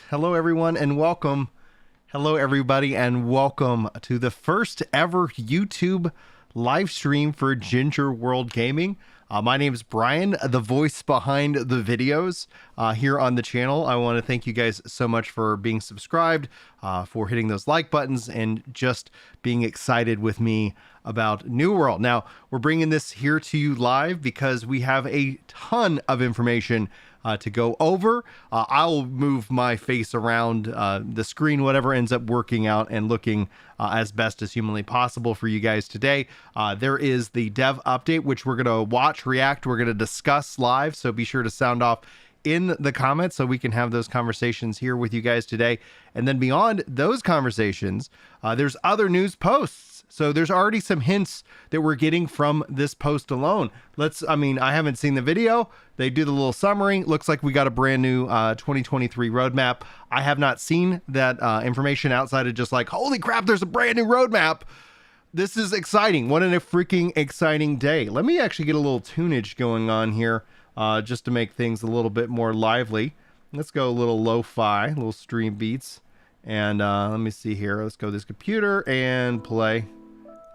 Hello, everyone, and welcome. Hello, everybody, and welcome to the first ever YouTube live stream for Ginger World Gaming. My name is Brian, the voice behind the videos here on the channel. I want to thank you guys so much for being subscribed, for hitting those like buttons, and just being excited with me about New World. Now, we're bringing this here to you live because we have a ton of information to go over. I'll move my face around the screen, whatever ends up working out and looking as best as humanly possible for you guys today. There is the dev update, which we're going to watch, react, we're going to discuss live, so be sure to sound off in the comments so we can have those conversations here with you guys today. And then beyond those conversations, there's other news posts. So there's already some hints that we're getting from this post alone. I haven't seen the video. They do the little summary. Looks like we got a brand new 2023 roadmap. I have not seen that information outside of just like, holy crap, there's a brand new roadmap. This is exciting. What a freaking exciting day. Let me actually get a little tunage going on here just to make things a little bit more lively. Let's go a little lo-fi, a little stream beats. And let me see here. Let's go to this computer and play.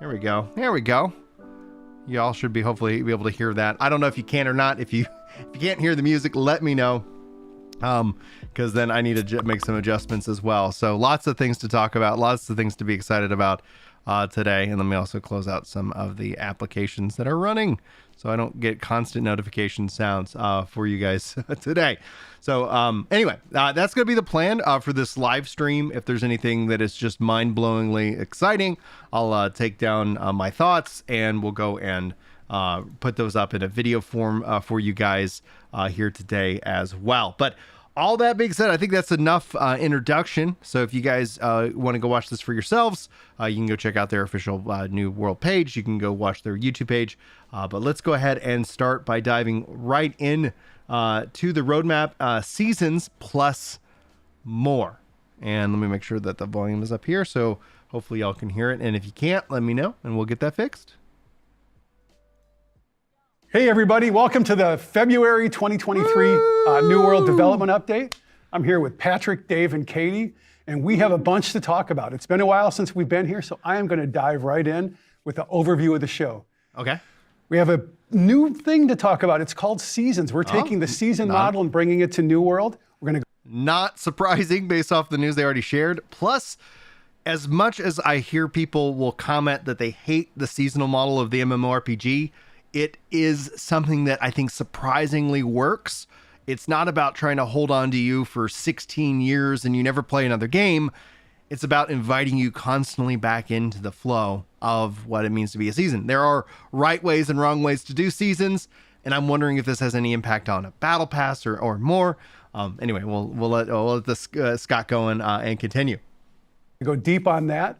There we go. There we go. Y'all should be hopefully be able to hear that. I don't know if you can or not. If you can't hear the music, let me know. Because then I need to make some adjustments as well. So lots of things to talk about, lots of things to be excited about today. And let me also close out some of the applications that are running so I don't get constant notification sounds for you guys today. So anyway, that's going to be the plan for this live stream. If there's anything that is just mind-blowingly exciting, I'll take down my thoughts and we'll go and put those up in a video form for you guys here today as well. But all that being said, I think that's enough introduction. So if you guys want to go watch this for yourselves, you can go check out their official New World page. You can go watch their YouTube page. But let's go ahead and start by diving right in to the roadmap, seasons plus more. And let me make sure that the volume is up here, so hopefully y'all can hear it. And if you can't, let me know and we'll get that fixed. Hey everybody, welcome to the February 2023 New World Development Update. I'm here with Patrick, Dave, and Katie, and we have a bunch to talk about. It's been a while since we've been here, so I am going to dive right in with an overview of the show. Okay. We have a new thing to talk about. It's called seasons. We're taking the season model and bringing it to New World. We're going to Not surprising based off the news they already shared. Plus, as much as I hear people will comment that they hate the seasonal model of the mmorpg, it is something that I think surprisingly works. It's not about trying to hold on to you for 16 years and you never play another game. It's about inviting you constantly back into the flow of what it means to be a season. There are right ways and wrong ways to do seasons, and I'm wondering if this has any impact on a battle pass or more. Anyway, we'll let this Scott go and continue. go deep on that.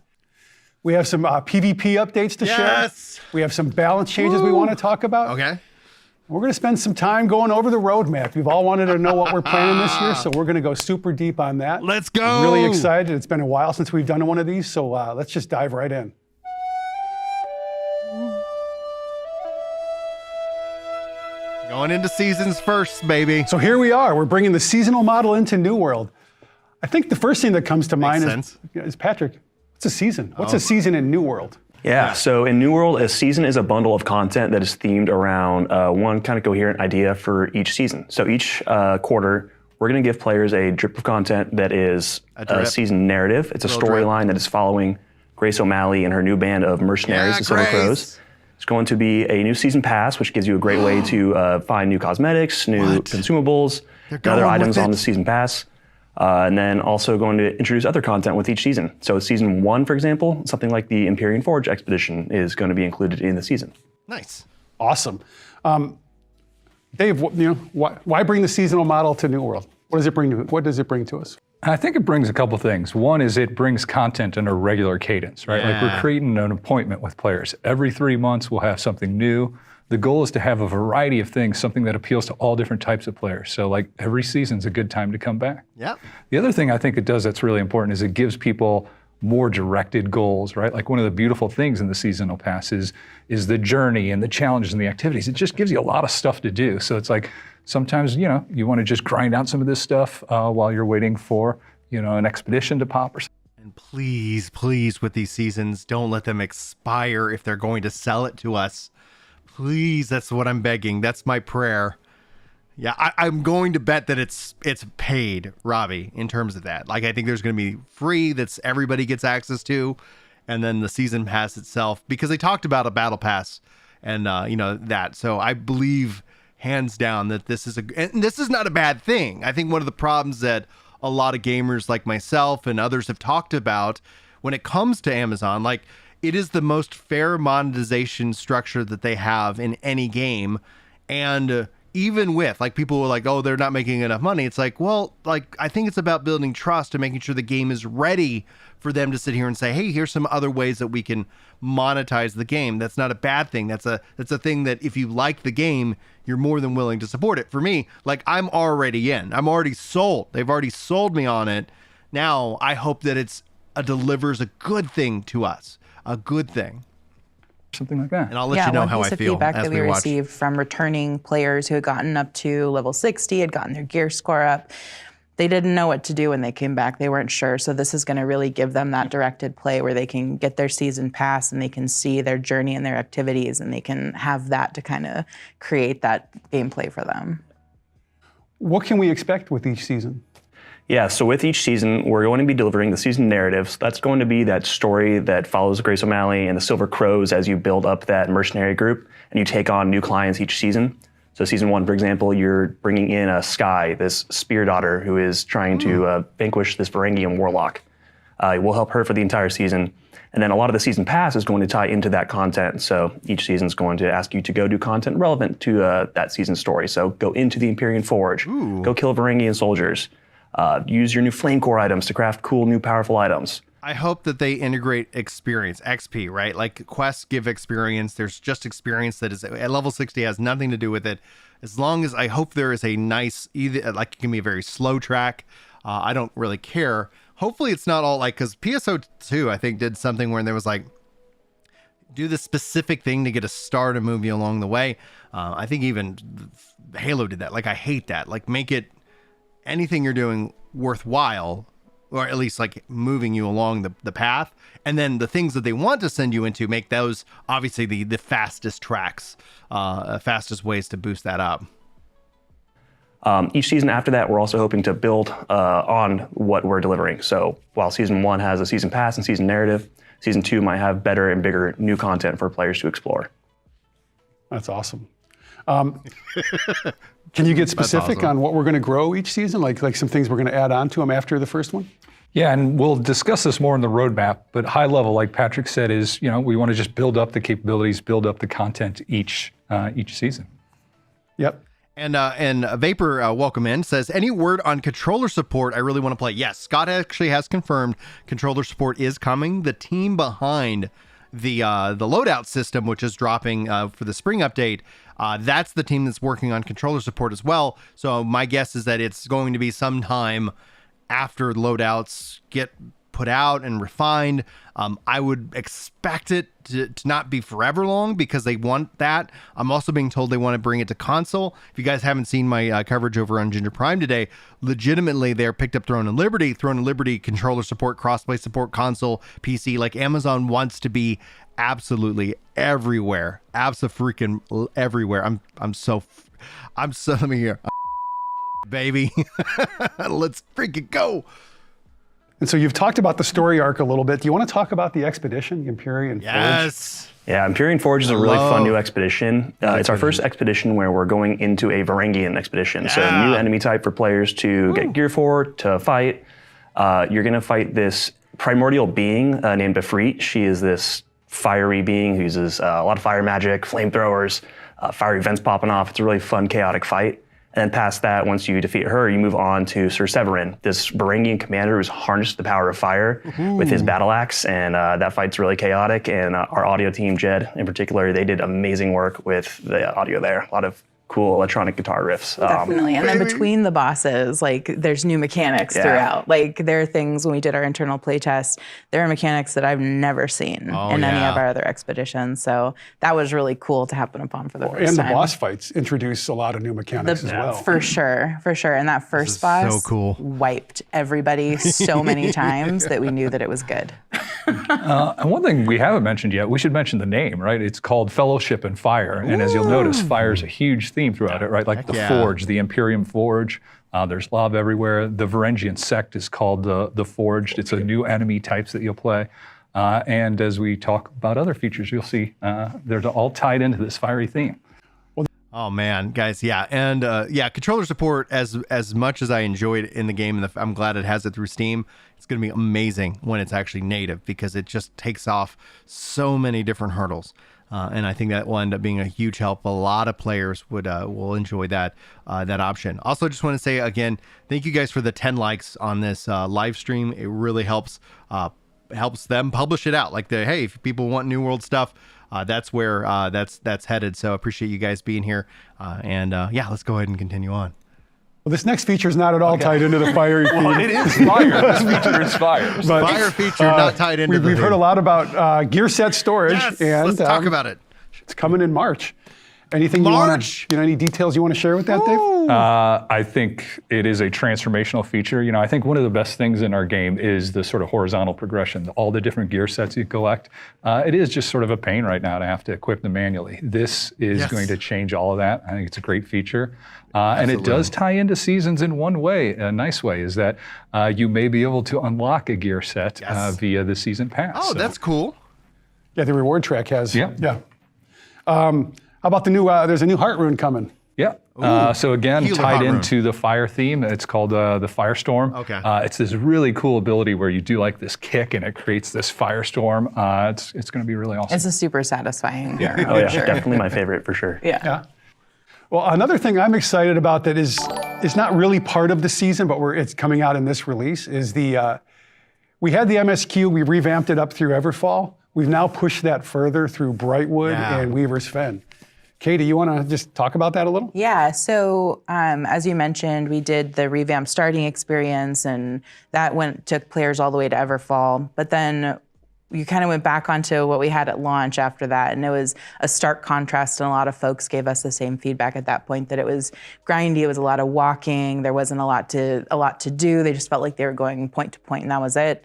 We have some PvP updates to share. We have some balance changes we want to talk about. Okay. We're going to spend some time going over the roadmap. You've all wanted to know what we're planning this year, so we're going to go super deep on that. Let's go. I'm really excited. It's been a while since we've done one of these, so let's just dive right in. Going into seasons first, baby. So here we are. We're bringing the seasonal model into New World. I think the first thing that comes to mind is Patrick, what's a season? What's a season in New World? Yeah, so in New World, a season is a bundle of content that is themed around one kind of coherent idea for each season. So each quarter, we're going to give players a drip of content that is a season narrative. It's a storyline that is following Grace O'Malley and her new band of mercenaries, the Silver Crows. It's going to be a new season pass, which gives you a great way to find new cosmetics, new consumables, and other items on the season pass. And then also going to introduce other content with each season. So season 1, for example, something like the Empyrean Forge expedition is going to be included in the season. Nice. Awesome. Dave, why bring the seasonal model to New World? What does it bring to us? I think it brings a couple things. One is it brings content in a regular cadence, right? Like we're creating an appointment with players. Every 3 months we'll have something new. The goal is to have a variety of things, something that appeals to all different types of players. So like every season's a good time to come back. Yep. The other thing I think it does that's really important is it gives people more directed goals, right? Like one of the beautiful things in the seasonal pass is the journey and the challenges and the activities. It just gives you a lot of stuff to do. So it's like sometimes, you know, you want to just grind out some of this stuff while you're waiting for, you know, an expedition to pop or something. And please, please, with these seasons, don't let them expire if they're going to sell it to us. Please, that's what I'm begging. That's my prayer. Yeah, I'm going to bet that it's paid, Robbie, in terms of that. Like, I think there's going to be free that's everybody gets access to, and then the season pass itself, because they talked about a battle pass and, you know, that. So I believe hands down that this is and this is not a bad thing. I think one of the problems that a lot of gamers like myself and others have talked about when it comes to Amazon, like, it is the most fair monetization structure that they have in any game. And even with, like, people were like, oh, they're not making enough money. It's like, well, like, I think it's about building trust and making sure the game is ready for them to sit here and say, hey, here's some other ways that we can monetize the game. That's not a bad thing. That's a thing that if you like the game, you're more than willing to support it. For me, like, I'm already in. I'm already sold. They've already sold me on it. Now I hope that it delivers a good thing to us, a good thing. Something like that. And I'll let you know how I feel. One piece of feedback as that we watch. received from returning players who had gotten up to level 60, had gotten their gear score up. They didn't know what to do when they came back. They weren't sure. So this is going to really give them that directed play where they can get their season pass and they can see their journey and their activities, and they can have that to kind of create that gameplay for them. What can we expect with each season? Yeah, so with each season, we're going to be delivering the season narratives. That's going to be that story that follows Grace O'Malley and the Silver Crows as you build up that mercenary group and you take on new clients each season. So season 1, for example, you're bringing in a Skye, this spear daughter who is trying to vanquish this Varangian warlock. We'll help her for the entire season. And then a lot of the season pass is going to tie into that content. So each season is going to ask you to go do content relevant to that season story. So go into the Empyrean Forge, go kill Varangian soldiers, use your new flame core items to craft cool new powerful items. I hope that they integrate experience, XP, right? Like, quests give experience. There's just experience that is at level 60 has nothing to do with it. As long as I hope there is a nice, either like it can be a very slow track. I don't really care. Hopefully it's not all like, because PSO2, I think, did something where there was like, do the specific thing to get a star to move you along the way. I think even Halo did that. Like, I hate that. Like, make it anything you're doing worthwhile, or at least like moving you along the path. And then the things that they want to send you into, make those obviously the fastest tracks, fastest ways to boost that up. Each season after that, we're also hoping to build on what we're delivering. So while season 1 has a season pass and season narrative, season 2 might have better and bigger new content for players to explore. That's awesome. Can you get specific on what we're going to grow each season? Like some things we're going to add on to them after the first one? Yeah, and we'll discuss this more in the roadmap, but high level, like Patrick said, is, you know, we want to just build up the capabilities, build up the content each season. Yep. And Vapor, welcome in, says, any word on controller support? I really want to play. Yes, Scott actually has confirmed controller support is coming. The team behind the loadout system, which is dropping for the spring update, that's the team that's working on controller support as well. So my guess is that it's going to be sometime after loadouts get put out and refined. I would expect it to not be forever long because they want that. I'm also being told they want to bring it to console. If you guys haven't seen my coverage over on Ginger Prime today, legitimately they're picked up Throne and Liberty. Throne and Liberty controller support, crossplay support, console, PC. Like, Amazon wants to be absolutely everywhere. Abso-freaking everywhere. I'm so let me hear. Baby. Let's freaking go. And so you've talked about the story arc a little bit. Do you want to talk about the expedition, the Empyrean Forge? Yes. Yeah, Empyrean Forge is a really fun new expedition. It's our first expedition where we're going into a Varangian expedition. So a new enemy type for players to get gear for, to fight. You're going to fight this primordial being named Befreet. She is this fiery being who uses a lot of fire magic, flamethrowers, fiery vents popping off. It's a really fun, chaotic fight. And then past that, once you defeat her, you move on to Sir Severin, this Varangian commander who's harnessed the power of fire with his battle axe, and that fight's really chaotic. And our audio team, Jed in particular, they did amazing work with the audio there. A lot of cool electronic guitar riffs. Definitely. And then between the bosses, like there's new mechanics throughout. Like there are things when we did our internal playtest, there are mechanics that I've never seen in any of our other expeditions. So that was really cool to happen upon for the first And time. the boss fights introduce a lot of new mechanics as well. For sure. And that first boss so cool. wiped everybody so many times that we knew that it was good. And one thing we haven't mentioned yet, we should mention the name, right? It's called Fellowship and Fire. And as you'll notice, fire is a huge theme throughout it, right? Like the Forge, the Imperium Forge. There's lava everywhere. The Varangian sect is called the Forged. It's a new enemy types that you'll play. And as we talk about other features, you'll see they're all tied into this fiery theme. Oh man, guys, and controller support. As much as I enjoyed it in the game, and I'm glad it has it through Steam. It's going to be amazing when it's actually native because it just takes off so many different hurdles, and I think that will end up being a huge help. A lot of players will enjoy that option. Also, just want to say again, thank you guys for the 10 likes on this live stream. It really helps them publish it out. Like hey, if people want New World stuff. That's where that's headed. So I appreciate you guys being here. Let's go ahead and continue on. Well, this next feature is not at all tied into the fiery theme. Well, it is fire. This feature is fire. But, Fire feature not tied into we've heard a lot about gear set storage. Yes, and let's talk about it. It's coming in March. Anything any details you want to share with that, Dave? I think it is a transformational feature. I think one of the best things in our game is the sort of horizontal progression, all the different gear sets you collect. It is just sort of a pain right now to have to equip them manually. This is going to change all of that. I think it's a great feature. And it does tie into seasons in one way, a nice way, is that you may be able to unlock a gear set via the season pass. Oh, that's cool. Yeah, the reward track has. Yeah. How about the new, there's a new heart rune coming. Yeah. So again, Healer tied hot rune. into the fire theme, it's called the Firestorm. Okay. It's this really cool ability where you do like this kick and it creates this firestorm. It's going to be really awesome. It's a super satisfying. Oh yeah, definitely my favorite for sure. Yeah. Well, another thing I'm excited about that is not really part of the season, but it's coming out in this release is we had the MSQ, we revamped it up through Everfall. We've now pushed that further through Brightwood and Weaver's Fen. Katie, you want to just talk about that a little? Yeah, so as you mentioned, we did the revamped starting experience, and that took players all the way to Everfall. But then you kind of went back onto what we had at launch after that, and it was a stark contrast, and a lot of folks gave us the same feedback at that point, that it was grindy, it was a lot of walking, there wasn't a lot to do, they just felt like they were going point to point, and that was it.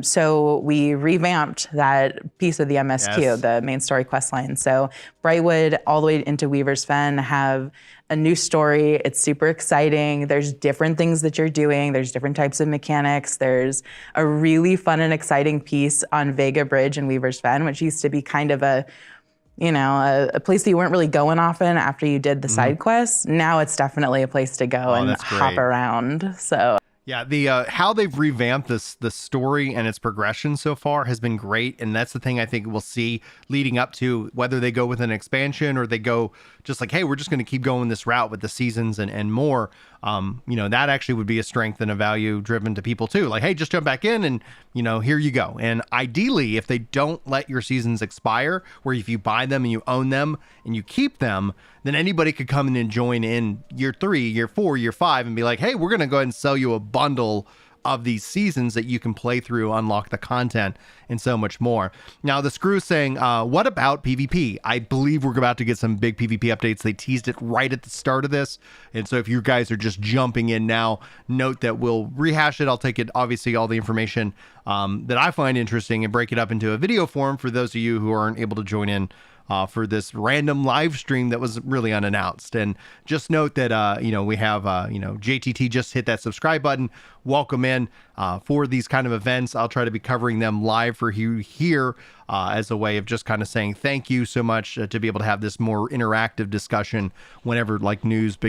So we revamped that piece of the MSQ, the main story quest line. So Brightwood all the way into Weaver's Fen have a new story. It's super exciting. There's different things that you're doing. There's different types of mechanics. There's a really fun and exciting piece on Vega Bridge in Weaver's Fen, which used to be kind of a place that you weren't really going often after you did the side quests. Now it's definitely a place to go and hop around. So. Yeah, the how they've revamped the story and its progression so far has been great, and that's the thing I think we'll see leading up to whether they go with an expansion or they go just like, hey, we're just going to keep going this route with the seasons and more. That actually would be a strength and a value driven to people too. Like, hey, just jump back in and here you go. And ideally, if they don't let your seasons expire, where if you buy them and you own them and you keep them, then anybody could come in and join in year 3, year 4, year 5 and be like, hey, we're going to go ahead and sell you a bundle of these seasons that you can play through, unlock the content, and so much more. Now, the Screw is saying, what about PvP? I believe we're about to get some big PvP updates. They teased it right at the start of this. And so if you guys are just jumping in now, note that we'll rehash it. I'll take it, obviously, all the information that I find interesting and break it up into a video form for those of you who aren't able to join in for this random live stream that was really unannounced. And just note that, we have, JTT just hit that subscribe button. Welcome in for these kind of events. I'll try to be covering them live for you here as a way of just kind of saying thank you so much to be able to have this more interactive discussion whenever big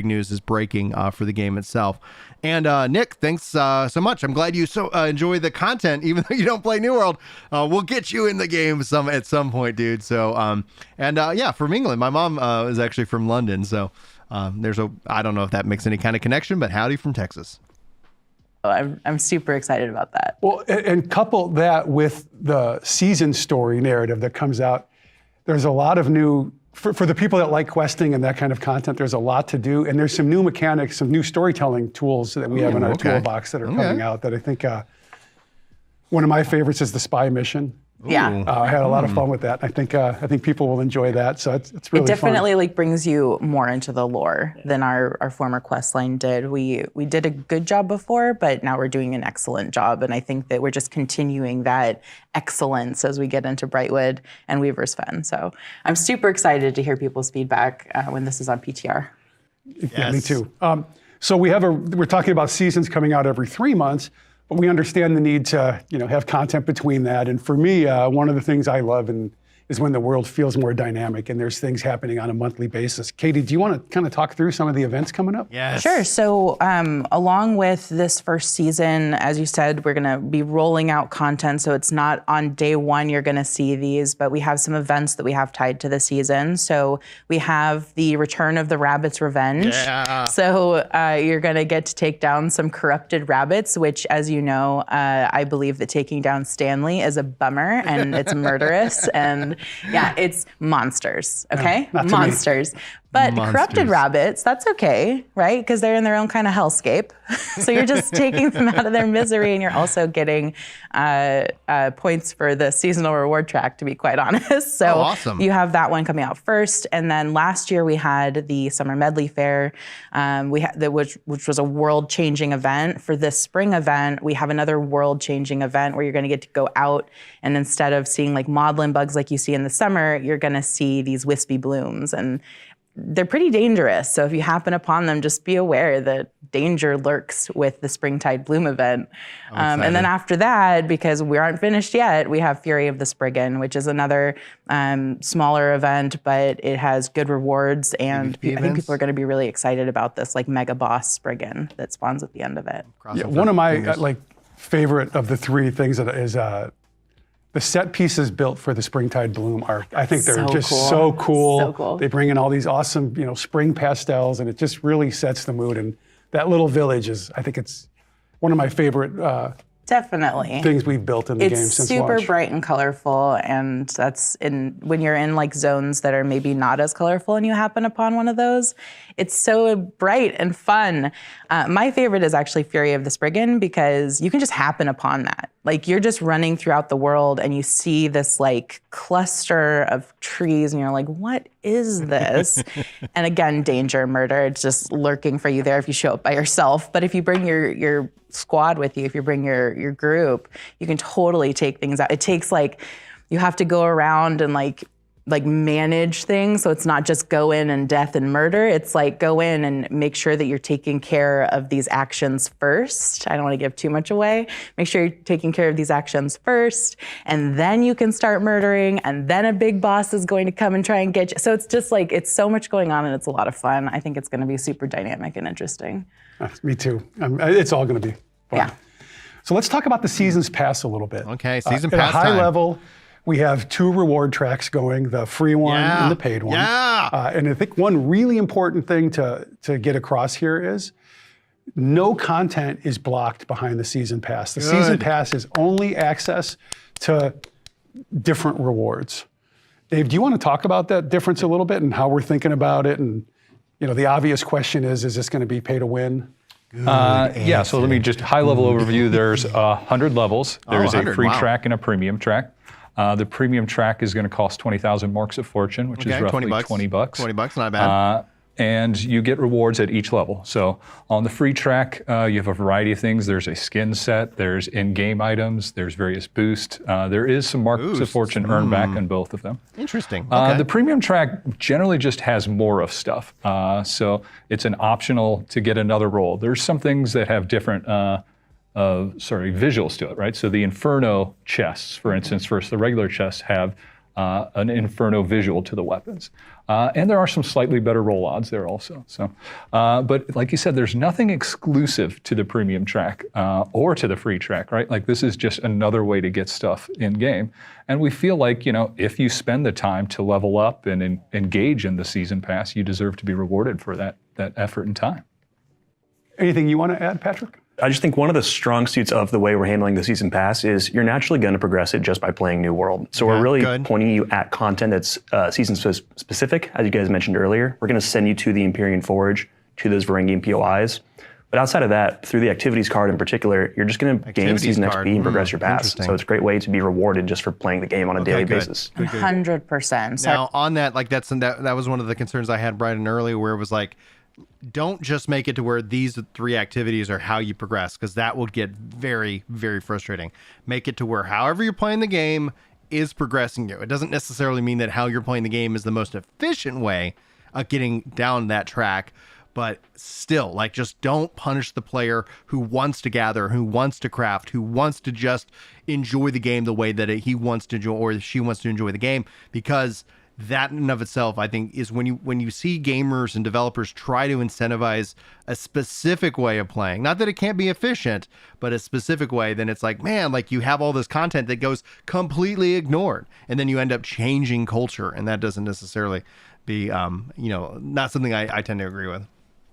news is breaking for the game itself. And Nick, thanks so much. I'm glad you enjoy the content, even though you don't play New World. We'll get you in the game at some point, dude. So, from England. My mom is actually from London. So I don't know if that makes any kind of connection, but howdy from Texas. I'm super excited about that. Well, and couple that with the season story narrative that comes out, there's a lot of new for the people that like questing and that kind of content, there's a lot to do. And there's some new mechanics, some new storytelling tools that we have in our toolbox that are coming out that I think one of my favorites is the spy mission. Yeah. I had a lot of fun with that. I think people will enjoy that. So it's really It definitely fun. like brings you more into the lore than our former quest line did. We did a good job before, but now we're doing an excellent job. And I think that we're just continuing that excellence as we get into Brightwood and Weaver's Fen. So I'm super excited to hear people's feedback when this is on PTR. Yeah, me too. So we're talking about seasons coming out every 3 months. But we understand the need to, have content between that. And for me, one of the things I love is when the world feels more dynamic and there's things happening on a monthly basis. Katie, do you want to kind of talk through some of the events coming up? Yes. Sure. So along with this first season, as you said, we're going to be rolling out content. So it's not on day one you're going to see these, but we have some events that we have tied to the season. So we have the return of the Rabbit's Revenge. Yeah. So you're going to get to take down some corrupted rabbits, which, as you know, I believe that taking down Stanley is a bummer and it's murderous. And yeah, it's monsters, okay? Not to me. Monsters. But corrupted rabbits, that's okay, right? Because they're in their own kind of hellscape. So you're just taking them out of their misery, and you're also getting points for the seasonal reward track, to be quite honest. So awesome. You have that one coming out first. And then last year we had the Summer Medley Fair, which was a world-changing event. For this spring event, we have another world-changing event where you're going to get to go out, and instead of seeing like maudlin bugs like you see in the summer, you're going to see these wispy blooms. And they're pretty dangerous. So if you happen upon them, just be aware that danger lurks with the Springtide Bloom event. And then after that, because we aren't finished yet, we have Fury of the Spriggan, which is another smaller event, but it has good rewards. And I think people are going to be really excited about this, like mega boss Spriggan that spawns at the end of it. Yeah, one of my favorite of the three things that is the set pieces built for the Springtide Bloom are, I think they're just so cool. So cool. They bring in all these awesome, spring pastels, and it just really sets the mood. And that little village I think it's one of my favorite Definitely. things we've built in the game It's since super launch. bright and colorful, and when you're in like zones that are maybe not as colorful and you happen upon one of those, it's so bright and fun. My favorite is actually Fury of the Spriggan because you can just happen upon that. Like you're just running throughout the world and you see this like cluster of trees and you're like, what is this? And again, danger, murder, it's just lurking for you there if you show up by yourself. But if you bring your squad with you, if you bring your group, you can totally take things out. It takes you have to go around and like manage things. So it's not just go in and death and murder. It's like go in and make sure that you're taking care of these actions first. I don't want to give too much away. Make sure you're taking care of these actions first, and then you can start murdering, and then a big boss is going to come and try and get you. So it's just it's so much going on, and it's a lot of fun. I think it's going to be super dynamic and interesting. Me too. It's all going to be fun. Yeah. So let's talk about the Seasons Pass a little bit. Okay, Season At Pass a high time. level, we have 2 reward tracks going, the free one and the paid one. Yeah. And I think one really important thing to get across here is no content is blocked behind the Season Pass. The Season Pass is only access to different rewards. Dave, do you want to talk about that difference a little bit and how we're thinking about it? And the obvious question is this going to be pay to win? Yeah, so let me just high-level overview. There's 100 levels. There's a 100, free wow. track and a premium track. The premium track is going to cost 20,000 marks of fortune, which is roughly 20 bucks. 20 bucks, not bad. And you get rewards at each level. So on the free track, you have a variety of things. There's a skin set, there's in-game items, there's various boosts. There is some marks of fortune earned back on both of them. Interesting. Okay. The premium track generally just has more of stuff. So it's an optional to get another roll. There's some things that have different visuals to it, right? So the Inferno chests, for instance, versus the regular chests have an Inferno visual to the weapons. And there are some slightly better roll odds there also. So, but like you said, there's nothing exclusive to the premium track or to the free track, right? Like this is just another way to get stuff in game. And we feel like, if you spend the time to level up and engage in the Season Pass, you deserve to be rewarded for that effort and time. Anything you want to add, Patrick? I just think one of the strong suits of the way we're handling the season pass is you're naturally going to progress it just by playing New World. So we're really pointing you at content that's season specific, as you guys mentioned earlier. We're going to send you to the Empyrean Forge, to those Varangian POIs. But outside of that, through the activities card in particular, you're just going to gain season XP and progress your pass. So it's a great way to be rewarded just for playing the game on a daily basis. 100%. Now on that, like that was one of the concerns I had, Brian, earlier, where it was like, don't just make it to where these 3 activities are how you progress, because that will get very, very frustrating. Make it to where however you're playing the game is progressing you. It doesn't necessarily mean that how you're playing the game is the most efficient way of getting down that track. But still, like, just don't punish the player who wants to gather, who wants to craft, who wants to just enjoy the game the way that he wants to enjoy, or she wants to enjoy the game, because that in and of itself, I think, is when you see gamers and developers try to incentivize a specific way of playing, not that it can't be efficient, but a specific way, then it's like, man, like you have all this content that goes completely ignored, and then you end up changing culture, and that doesn't necessarily be, not something I tend to agree with.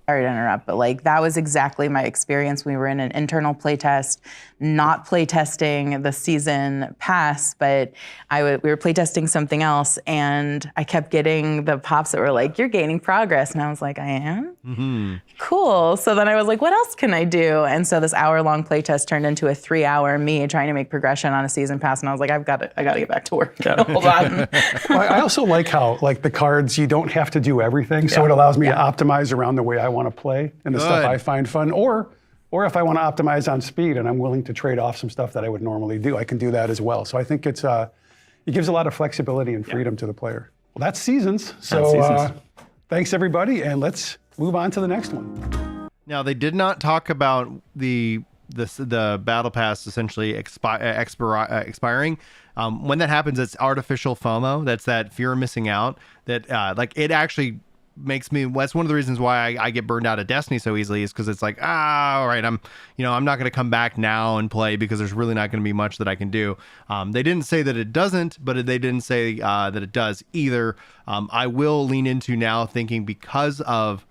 Sorry to interrupt, but like that was exactly my experience. We were in an internal playtest, not playtesting the season pass, but we were playtesting something else, and I kept getting the pops that were like, "You're gaining progress," and I was like, "I am? Mm-hmm. Cool." So then I was like, "What else can I do?" And so this hour-long playtest turned into a 3-hour me trying to make progression on a season pass, and I was like, I got to get back to work. Hold on. Well, I also like how, like, the cards, you don't have to do everything, so it allows me to optimize around the way I want to play and the stuff I find fun, or if I want to optimize on speed and I'm willing to trade off some stuff that I would normally do, I can do that as well. So I think it gives a lot of flexibility and freedom to the player. Well, that's seasons. So thanks everybody, and let's move on to the next one. Now, they did not talk about the battle pass essentially expiring. When that happens, it's artificial FOMO. That's that fear of missing out. That it actually makes me. That's one of the reasons why I get burned out of Destiny so easily, is because it's like, all right, I'm not going to come back now and play because there's really not going to be much that I can do. They didn't say that it doesn't, but they didn't say that it does either. I will lean into now thinking, because of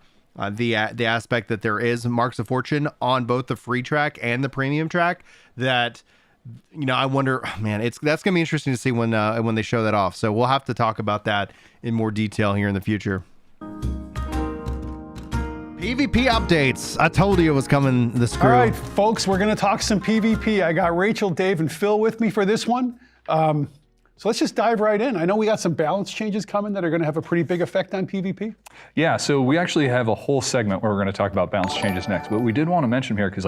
the aspect that there is Marks of Fortune on both the free track and the premium track, that I wonder, man, that's gonna be interesting to see when they show that off. So we'll have to talk about that in more detail here in the future. PvP updates. I told you it was coming, the screw. All right, folks, we're going to talk some PvP. I got Rachel, Dave, and Phil with me for this one. So let's just dive right in. I know we got some balance changes coming that are going to have a pretty big effect on PvP. Yeah, so we actually have a whole segment where we're going to talk about balance changes next. But we did want to mention here, because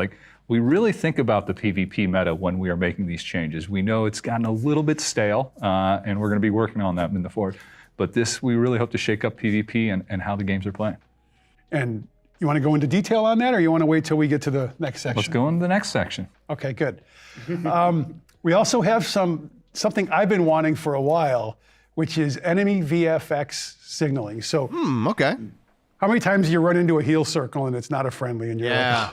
we really think about the PvP meta when we are making these changes. We know it's gotten a little bit stale, and we're going to be working on that in the forward. But we really hope to shake up PvP and how the games are playing. And you want to go into detail on that, or you want to wait till we get to the next section? Let's go into the next section. Okay, good. We also have something I've been wanting for a while, which is enemy VFX signaling. So, okay. How many times do you run into a heal circle and it's not a friendly? And you're like,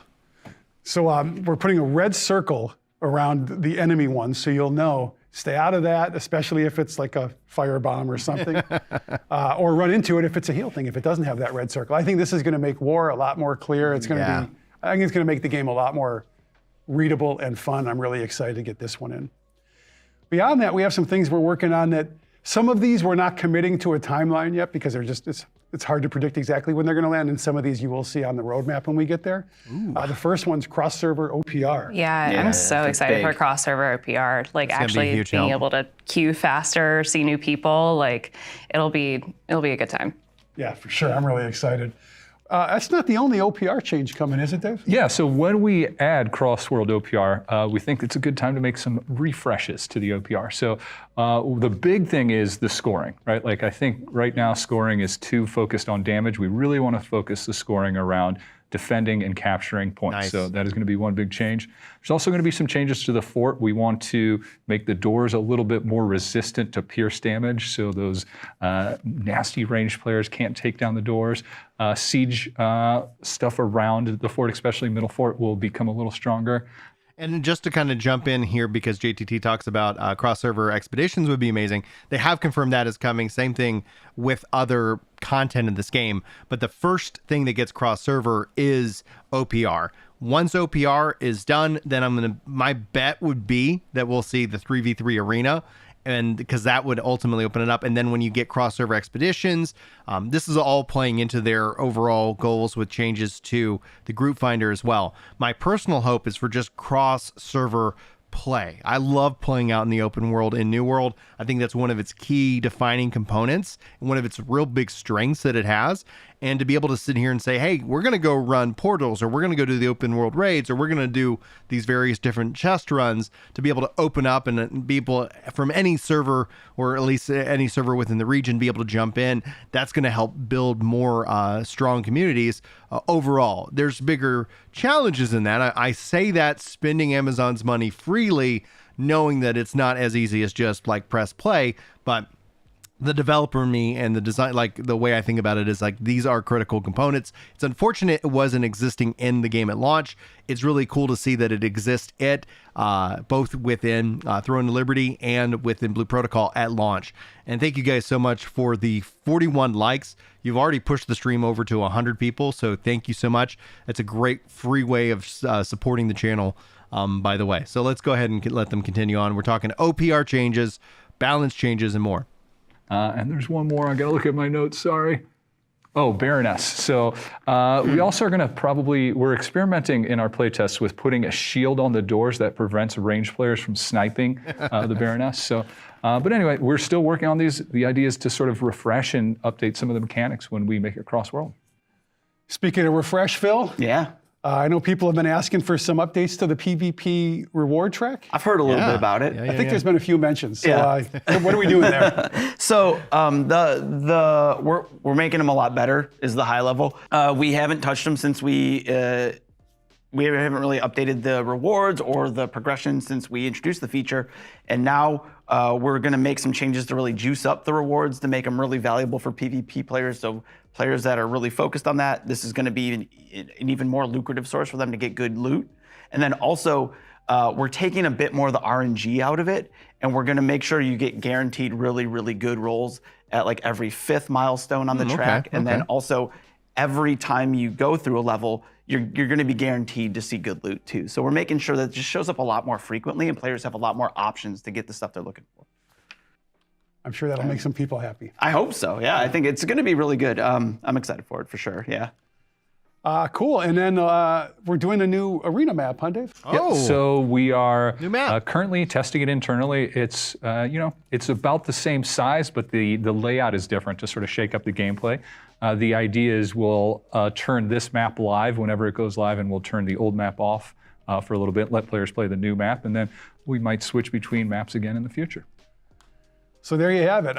so we're putting a red circle around the enemy one, so you'll know. Stay out of that, especially if it's like a firebomb or something, or run into it if it's a heal thing, if it doesn't have that red circle. I think this is going to make war a lot more clear. It's going to be, I think it's going to make the game a lot more readable and fun. I'm really excited to get this one in. Beyond that, we have some things we're working on that some of these we're not committing to a timeline yet, because they're just, it's hard to predict exactly when they're going to land, and some of these you will see on the roadmap when we get there. The first one's cross-server OPR. Yeah, I'm so excited for cross-server OPR. Like, actually being able to queue faster, see new people, like it'll be a good time. Yeah, for sure. I'm really excited. That's not the only OPR change coming, is it, Dave? Yeah, so when we add cross-world OPR, we think it's a good time to make some refreshes to the OPR. So the big thing is the scoring, right? Like, I think right now scoring is too focused on damage. We really want to focus the scoring around defending and capturing points. Nice. So that is going to be one big change. There's also going to be some changes to the fort. We want to make the doors a little bit more resistant to pierce damage, so those nasty ranged players can't take down the doors. Siege stuff around the fort, especially middle fort, will become a little stronger. And just to kind of jump in here, because JTT talks about cross-server expeditions would be amazing. They have confirmed that is coming. Same thing with other content in this game. But the first thing that gets cross-server is OPR. Once OPR is done, then my bet would be that we'll see the 3v3 arena, and because that would ultimately open it up. And then when you get crossover expeditions, this is all playing into their overall goals with changes to the group finder as well. My personal hope is for just cross-server play. I love playing out in the open world in New World. I think that's one of its key defining components and one of its real big strengths that it has. And to be able to sit here and say, hey, we're going to go run portals, or we're going to go do the open world raids, or we're going to do these various different chest runs, to be able to open up and be able from any server, or at least any server within the region, be able to jump in. That's going to help build more strong communities overall. There's bigger challenges in that. I say that spending Amazon's money freely, knowing that it's not as easy as just like press play, but the developer in me and the design, like the way I think about it is like, these are critical components. It's unfortunate it wasn't existing in the game at launch. It's really cool to see that it exists both within Throne of Liberty and within Blue Protocol at launch. And thank you guys so much for the 41 likes. You've already pushed the stream over to 100 people, so thank you so much. It's a great free way of supporting the channel, by the way. So let's go ahead and let them continue on. We're talking OPR changes, balance changes, and more. And there's one more. I got to look at my notes. Sorry. Oh, Baroness. So we also are going to we're experimenting in our playtests with putting a shield on the doors that prevents ranged players from sniping the Baroness. So, but anyway, we're still working on the ideas to sort of refresh and update some of the mechanics when we make it cross-world. Speaking of refresh, Phil. Yeah. I know people have been asking for some updates to the PvP reward track. I've heard a little bit about it. I think there's been a few mentions. So what are we doing there? So we're making them a lot better is the high level. We haven't touched them since we haven't really updated the rewards or the progression since we introduced the feature. And now we're going to make some changes to really juice up the rewards to make them really valuable for PvP players. So players that are really focused on that, this is going to be an even more lucrative source for them to get good loot. And then also, we're taking a bit more of the RNG out of it, and we're going to make sure you get guaranteed really, really good rolls at like every 5th milestone on the track. And then also, every time you go through a level, you're going to be guaranteed to see good loot too. So we're making sure that it just shows up a lot more frequently, and players have a lot more options to get the stuff they're looking for. I'm sure that'll make some people happy. I hope so. Yeah, I think it's going to be really good. I'm excited for it for sure. Yeah. Cool. And then we're doing a new arena map, huh, Dave? Oh. Yep. So we are new map. Currently testing it internally. It's it's about the same size, but the layout is different to sort of shake up the gameplay. The idea is we'll turn this map live whenever it goes live, and we'll turn the old map off for a little bit, let players play the new map, and then we might switch between maps again in the future. So there you have it.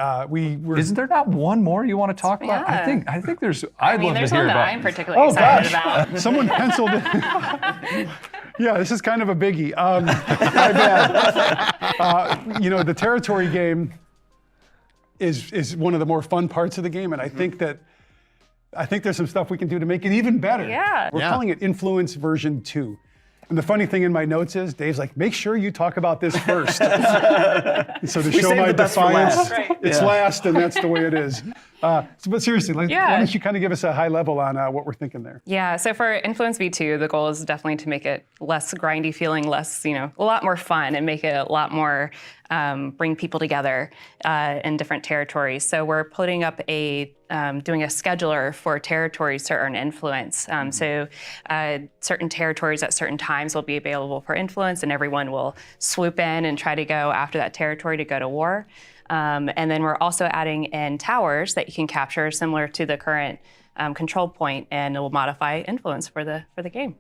Isn't there not one more you want to talk about? I think there's. I'd love to there's hear one that about. I'm particularly excited about. Someone penciled it. Yeah, this is kind of a biggie. My bad. The territory game is one of the more fun parts of the game, and I think there's some stuff we can do to make it even better. Yeah. We're calling it Influence version 2. And the funny thing in my notes is, Dave's like, make sure you talk about this first. So to show my defiance, it's last, and that's the way it is. But seriously, why don't you kind of give us a high level on what we're thinking there? Yeah, so for Influence V2, the goal is definitely to make it less grindy feeling, less, a lot more fun, and make it a lot more, bring people together in different territories. So we're putting up doing a scheduler for territories to earn influence. So certain territories at certain times will be available for influence, and everyone will swoop in and try to go after that territory to go to war. And then we're also adding in towers that you can capture similar to the current control point, and it will modify influence for the game.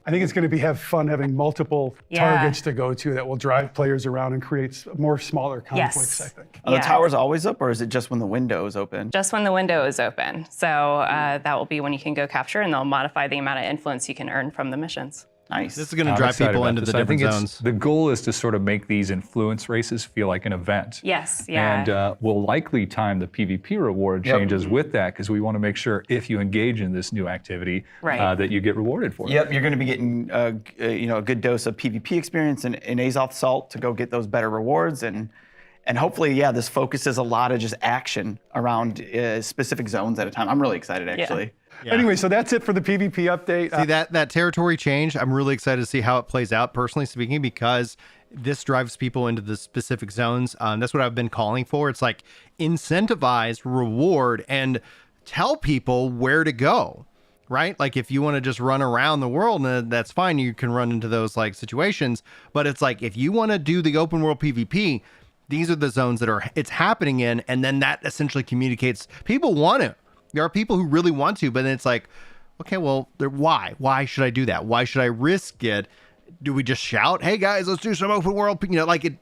I think it's going to have fun having multiple targets to go to that will drive players around and create more smaller conflicts, I think. Are the towers always up, or is it just when the window is open? Just when the window is open. So that will be when you can go capture, and they'll modify the amount of influence you can earn from the missions. Nice. This is going to drive people into the different zones. The goal is to sort of make these influence races feel like an event. Yes, yeah. And we'll likely time the PvP reward changes with that, because we want to make sure if you engage in this new activity, that you get rewarded for it. Yep, you're going to be getting a good dose of PvP experience and Azoth Salt to go get those better rewards, and And hopefully, yeah, this focuses a lot of just action around specific zones at a time. I'm really excited, actually. Yeah. Anyway, so that's it for the PvP update. See that territory change, I'm really excited to see how it plays out, personally speaking, because this drives people into the specific zones. That's what I've been calling for. It's like incentivize, reward, and tell people where to go, right? Like if you want to just run around the world, that's fine. You can run into those like situations. But it's like if you want to do the open world PvP, these are the zones that it's happening in, and then that essentially communicates people want to. There are people who really want to, but then it's like, okay, well, why? Why should I do that? Why should I risk it? Do we just shout, hey guys, let's do some open world? Like it,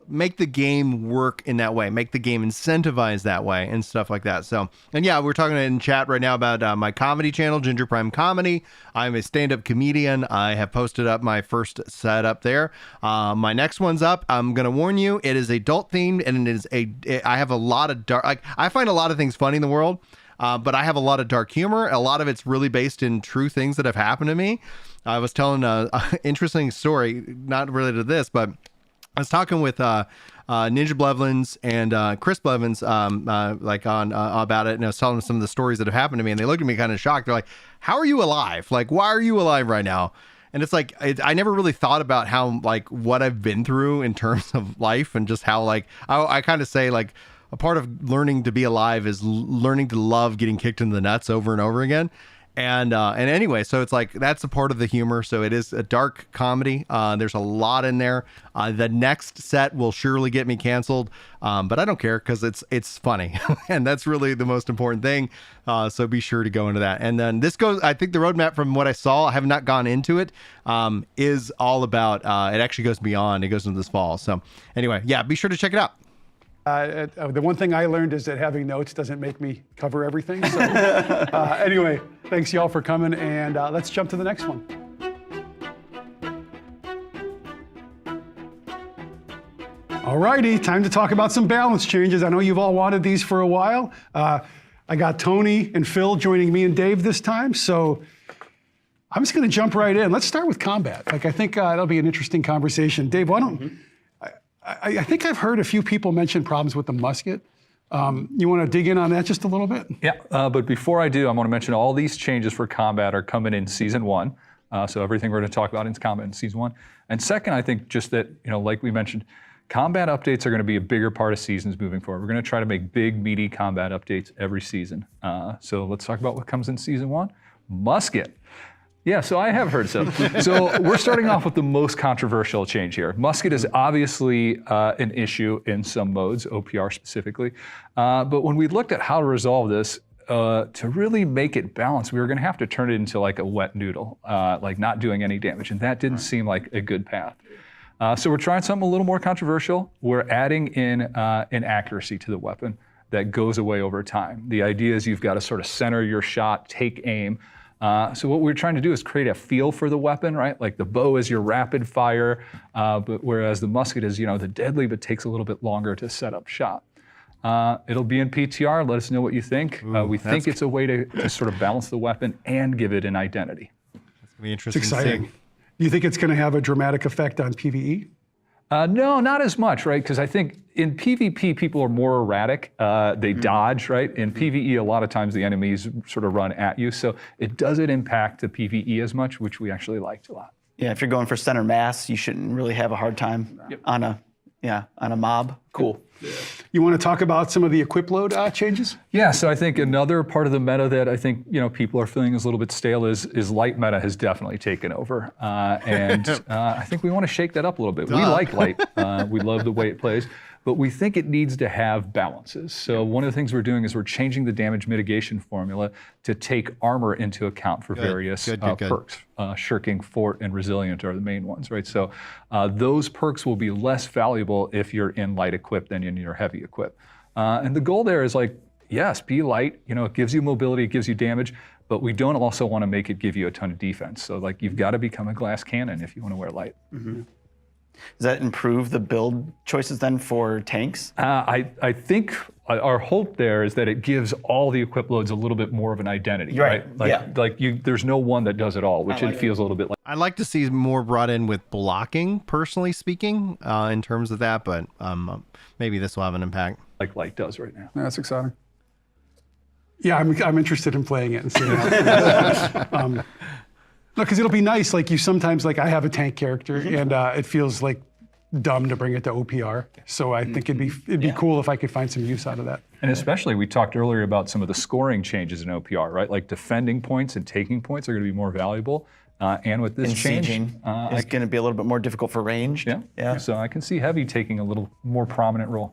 make the game work in that way, make the game incentivize that way and stuff like that. So, and yeah, we're talking in chat right now about my comedy channel, Ginger Prime Comedy. I'm a stand-up comedian. I have posted up my first set up there. My next one's up. I'm going to warn you, it is adult themed, and I have a lot of dark, like I find a lot of things funny in the world. But I have a lot of dark humor. A lot of it's really based in true things that have happened to me. I was telling an interesting story, not related to this, but I was talking with Ninja Blevins and Chris Blevins like on about it, and I was telling them some of the stories that have happened to me, and they looked at me kind of shocked. They're like, "How are you alive? Like, why are you alive right now?" And it's like I never really thought about how like what I've been through in terms of life, and just how like I kind of say like a part of learning to be alive is learning to love getting kicked in the nuts over and over again. And anyway, so it's like that's a part of the humor. So it is a dark comedy. There's a lot in there. The next set will surely get me canceled, but I don't care because it's funny, and that's really the most important thing. So be sure to go into that. And then this goes. I think the roadmap, from what I saw, I have not gone into it, is all about. It actually goes beyond. It goes into this fall. So anyway, yeah, be sure to check it out. The one thing I learned is that having notes doesn't make me cover everything. So anyway, thanks y'all for coming, and let's jump to the next one. All righty, time to talk about some balance changes. I know you've all wanted these for a while. I got Tony and Phil joining me and Dave this time, so I'm just going to jump right in. Let's start with combat. Like I think that'll be an interesting conversation. Dave, why don't I think I've heard a few people mention problems with the musket. You want to dig in on that just a little bit? Yeah, but before I do, I want to mention all these changes for combat are coming in Season 1. So everything we're going to talk about in combat in Season 1. And second, I think just that, like we mentioned, combat updates are going to be a bigger part of seasons moving forward. We're going to try to make big, meaty combat updates every season. So let's talk about what comes in Season 1. Musket. Yeah, so I have heard so. So we're starting off with the most controversial change here. Musket is obviously an issue in some modes, OPR specifically. But when we looked at how to resolve this, to really make it balanced, we were going to have to turn it into like a wet noodle, like not doing any damage. And that didn't seem like a good path. So we're trying something a little more controversial. We're adding in an accuracy to the weapon that goes away over time. The idea is you've got to sort of center your shot, take aim. So what we're trying to do is create a feel for the weapon, right? Like the bow is your rapid fire, but whereas the musket is, the deadly, but takes a little bit longer to set up shot. It'll be in PTR. Let us know what you think. We think it's a way to sort of balance the weapon and give it an identity. That's gonna be interesting. It's exciting. Do you think it's going to have a dramatic effect on PvE? No, not as much, right? Because I think in PvP, people are more erratic. They dodge, right? In PvE, a lot of times the enemies sort of run at you. So it doesn't impact the PvE as much, which we actually liked a lot. Yeah, if you're going for center mass, you shouldn't really have a hard time on a mob. Cool. You want to talk about some of the equip load changes? Yeah, so I think another part of the meta that I think people are feeling is a little bit stale is light meta has definitely taken over, and I think we want to shake that up a little bit. We like light, we love the way it plays, but we think it needs to have balances. So one of the things we're doing is we're changing the damage mitigation formula to take armor into account for various perks. Shirking, Fort, and Resilient are the main ones, right? So those perks will be less valuable if you're in light equip than in your heavy equip. And the goal there is like, yes, be light. It gives you mobility, it gives you damage, but we don't also want to make it give you a ton of defense. So like you've got to become a glass cannon if you want to wear light. Mm-hmm. Does that improve the build choices then for tanks? I think our hope there is that it gives all the equip loads a little bit more of an identity, right? There's no one that does it all, which it feels a little bit like. I'd like to see more brought in with blocking, personally speaking, in terms of that, but maybe this will have an impact. Like Light does right now. Yeah, that's exciting. Yeah, I'm interested in playing it and seeing how. No, because it'll be nice. Like you sometimes, like I have a tank character, and it feels like dumb to bring it to OPR. So I think it'd be cool if I could find some use out of that. And especially, we talked earlier about some of the scoring changes in OPR, right? Like defending points and taking points are going to be more valuable. And with this change, it's going to be a little bit more difficult for ranged. Yeah. So I can see Heavy taking a little more prominent role.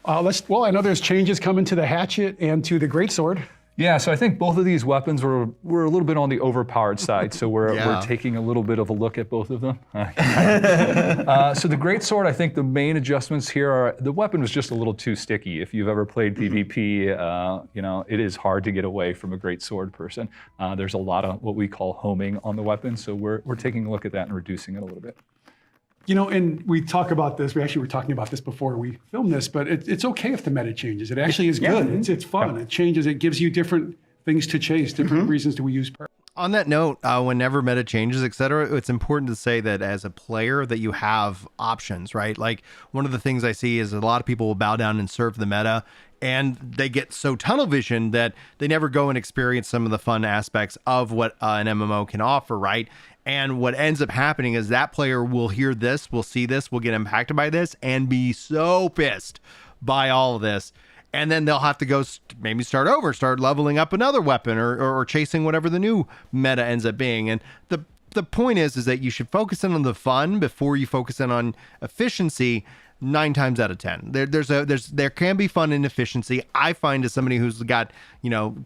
Well, I know there's changes coming to the hatchet and to the greatsword. Yeah, so I think both of these weapons were a little bit on the overpowered side, so we're taking a little bit of a look at both of them. So the greatsword, I think the main adjustments here are the weapon was just a little too sticky. If you've ever played PvP, it is hard to get away from a greatsword person. There's a lot of what we call homing on the weapon, so we're taking a look at that and reducing it a little bit. And we talk about this. We actually were talking about this before we filmed this, but it's okay if the meta changes. It actually is good. It's fun. It changes. It gives you different things to chase, different reasons to use. On that note, whenever meta changes, etc., it's important to say that as a player that you have options, right? Like one of the things I see is a lot of people will bow down and serve the meta, and they get so tunnel vision that they never go and experience some of the fun aspects of what an MMO can offer, right? And what ends up happening is that player will hear this, will see this, will get impacted by this, and be so pissed by all of this. And then they'll have to go maybe start over, start leveling up another weapon or chasing whatever the new meta ends up being. And the point is that you should focus in on the fun before you focus in on efficiency. 9 times out of 10, there can be fun in efficiency. I find, as somebody who's got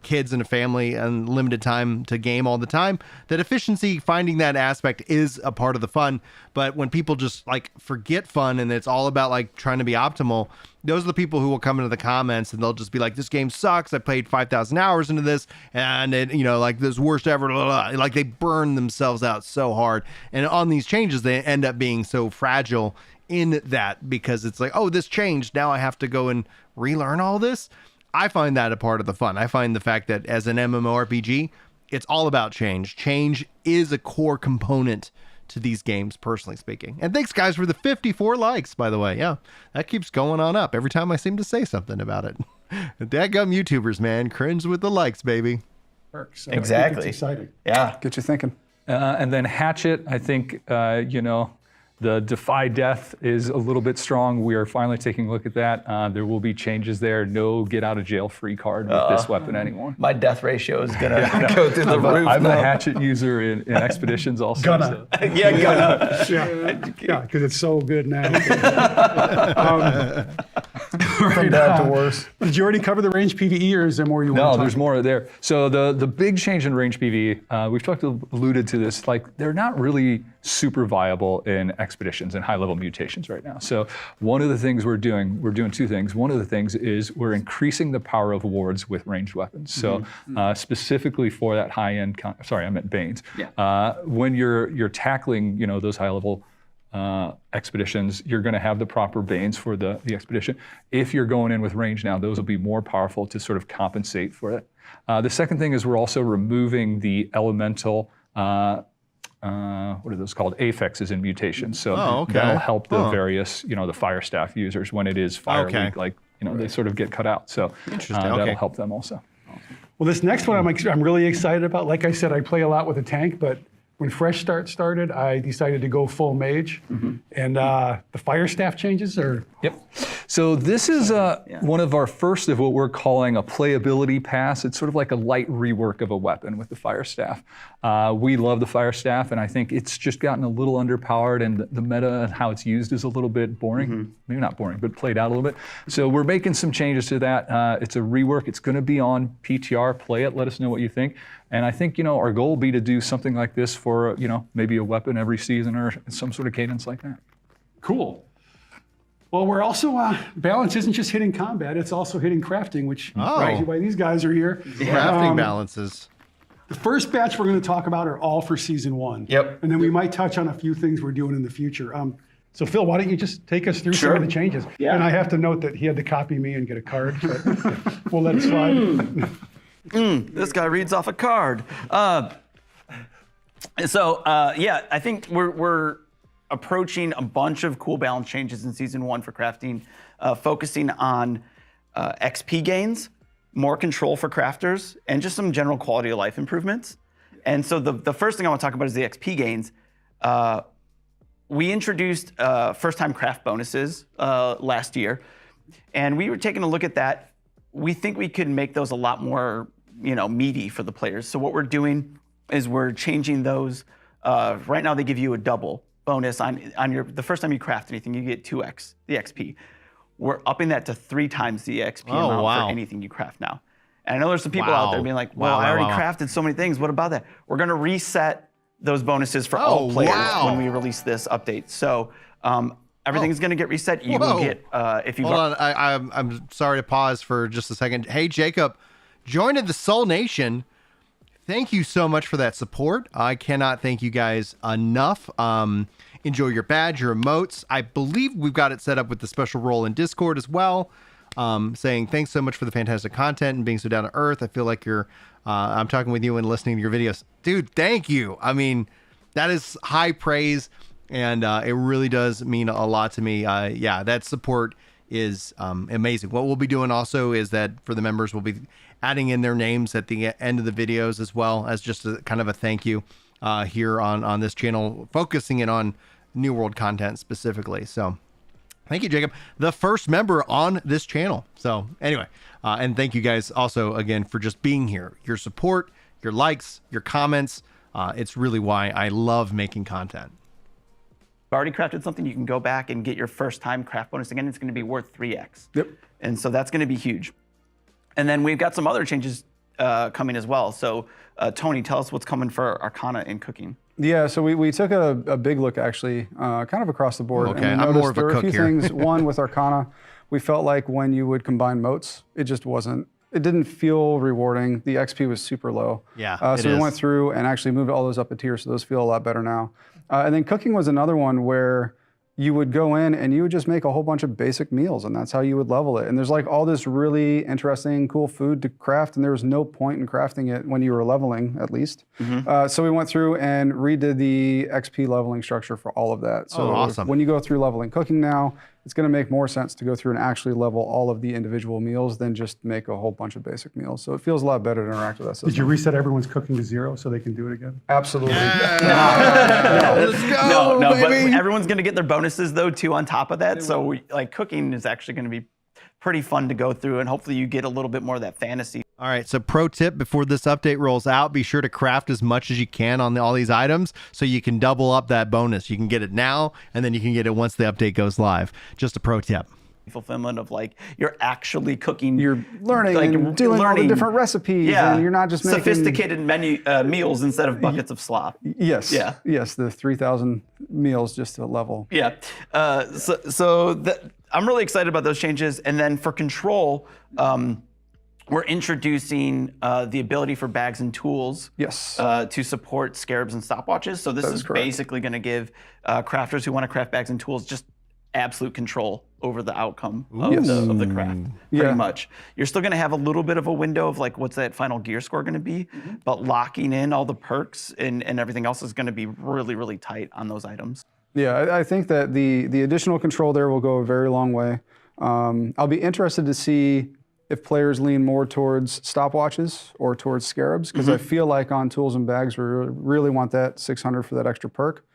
kids and a family and limited time to game all the time, that efficiency, finding that aspect, is a part of the fun. But when people just like forget fun and it's all about like trying to be optimal, those are the people who will come into the comments and they'll just be like, "This game sucks. I played 5,000 hours into this, and it like this worst ever." Blah, blah. Like they burn themselves out so hard, and on these changes they end up being so fragile in that, because it's like, oh, this changed, now I have to go and relearn all this. I find that a part of the fun. I find the fact that as an MMORPG, it's all about change. Change is a core component to these games, personally speaking. And thanks, guys, for the 54 likes, by the way. Yeah, that keeps going on up every time I seem to say something about it. Dadgum YouTubers, man, cringe with the likes, baby. So exactly. It's exciting. Yeah. Get you thinking. And then Hatchet, I think, the Defy Death is a little bit strong. We are finally taking a look at that. There will be changes there. No get out of jail free card with this weapon anymore. My death ratio is going to go through the roof. I'm a Hatchet user in Expeditions also. Gonna. So. Yeah, because it's so good now. From bad to worse. Did you already cover the range PvE, or is there more you want to talk about? No, there's more there. So the big change in range PvE, we've alluded to this, like they're not really super viable in Expeditions and high-level mutations right now. So one of the things we're doing 2 things. One of the things is we're increasing the power of wards with ranged weapons. So specifically for that high-end, sorry, I meant Banes. Yeah. When you're tackling, those high-level expeditions, you're going to have the proper Banes for the expedition. If you're going in with range now, those will be more powerful to sort of compensate for it. The second thing is we're also removing the elemental, what are those called? Affixes in mutations. So that'll help the various, the fire staff users when it is fire week, like, they sort of get cut out. So that'll help them also. Well, this next one I'm really excited about. Like I said, I play a lot with a tank, but when Fresh Start started, I decided to go full mage. And the fire staff changes are... Yep. So this is one of our first of what we're calling a playability pass. It's sort of like a light rework of a weapon with the fire staff. We love the fire staff, and I think it's just gotten a little underpowered, and the meta and how it's used is a little bit boring. Maybe not boring, but played out a little bit. So we're making some changes to that. It's a rework. It's going to be on PTR. Play it. Let us know what you think. And I think, our goal will be to do something like this for, maybe a weapon every season or some sort of cadence like that. Cool. Well, we're also, balance isn't just hitting combat, it's also hitting crafting, which is why these guys are here. Crafting balances. The first batch we're going to talk about are all for season 1. Yep. And then we might touch on a few things we're doing in the future. So Phil, why don't you just take us through some of the changes? Yeah. And I have to note that he had to copy me and get a card, but we'll let it slide. This guy reads off a card. I think we're approaching a bunch of cool balance changes in season 1 for crafting, focusing on XP gains, more control for crafters, and just some general quality of life improvements. And so the first thing I want to talk about is the XP gains. We introduced first-time craft bonuses last year, and we were taking a look at that. We think we could make those a lot more, meaty for the players. So what we're doing is we're changing those. Right now, they give you a double bonus on the first time you craft anything, you get 2x the XP. We're upping that to 3 times the XP amount for anything you craft now. And I know there's some people out there being like, well, I already crafted so many things. What about that? We're going to reset those bonuses for all players when we release this update. So everything's going to get reset. You will get if you Hold on, I'm sorry to pause for just a second. Hey, Jacob, joined the Soul Nation. Thank you so much for that support. I cannot thank you guys enough. Enjoy your badge, your emotes. I believe we've got it set up with the special role in Discord as well. Saying thanks so much for the fantastic content and being so down to earth. I feel like I'm talking with you and listening to your videos. Dude, thank you. I mean, that is high praise, and it really does mean a lot to me. That support is amazing. What we'll be doing also is that for the members, we'll be adding in their names at the end of the videos as well as just a kind of a thank you here on this channel, focusing it on New World content specifically. So thank you, Jacob, the first member on this channel. So anyway, and thank you guys also again for just being here. Your support, your likes, your comments. It's really why I love making content. already crafted something, you can go back and get your first time craft bonus again. It's going to be worth 3x. Yep. And so that's going to be huge. And then we've got some other changes coming as well. So Tony, tell us what's coming for Arcana and cooking. Yeah, so we took a big look actually, kind of across the board. Okay, and we I'm more of a there were cook few here. things. One, with Arcana, we felt like when you would combine moats, it didn't feel rewarding. The XP was super low. Yeah, so we went through and actually moved all those up a tier, so those feel a lot better now. And then cooking was another one where you would go in and you would just make a whole bunch of basic meals, and that's how you would level it. And there's like all this really interesting, cool food to craft, and there was no point in crafting it when you were leveling, at least. So we went through and redid the XP leveling structure for all of that. So awesome. when you go through leveling cooking now, it's going to make more sense to go through and actually level all of the individual meals than just make a whole bunch of basic meals. So it feels a lot better to interact with that system. Did you reset everyone's cooking to 0 so they can do it again? Absolutely. Let's go, No, baby. but everyone's going to get their bonuses though too on top of that. So cooking is actually going to be pretty fun to go through, and hopefully you get a little bit more of that fantasy. All right, so pro tip before this update rolls out, be sure to craft as much as you can on all these items so you can double up that bonus. You can get it now, and then you can get it once the update goes live. Just a pro tip. Fulfillment of you're actually cooking. You're learning and doing all the different recipes, and you're not just making sophisticated meals instead of buckets of slop. Yes. Yeah. Yes, the 3,000 meals just to level. Yeah. I'm really excited about those changes. And then for control, we're introducing the ability for bags and tools to support scarabs and stopwatches. So this is basically going to give crafters who want to craft bags and tools just absolute control over the outcome of the craft, pretty much. You're still going to have a little bit of a window of what's that final gear score going to be, but locking in all the perks and everything else is going to be really, really tight on those items. Yeah, I think that the additional control there will go a very long way. I'll be interested to see if players lean more towards stopwatches or towards scarabs, because I feel like on tools and bags, we really want that 600 for that extra perk.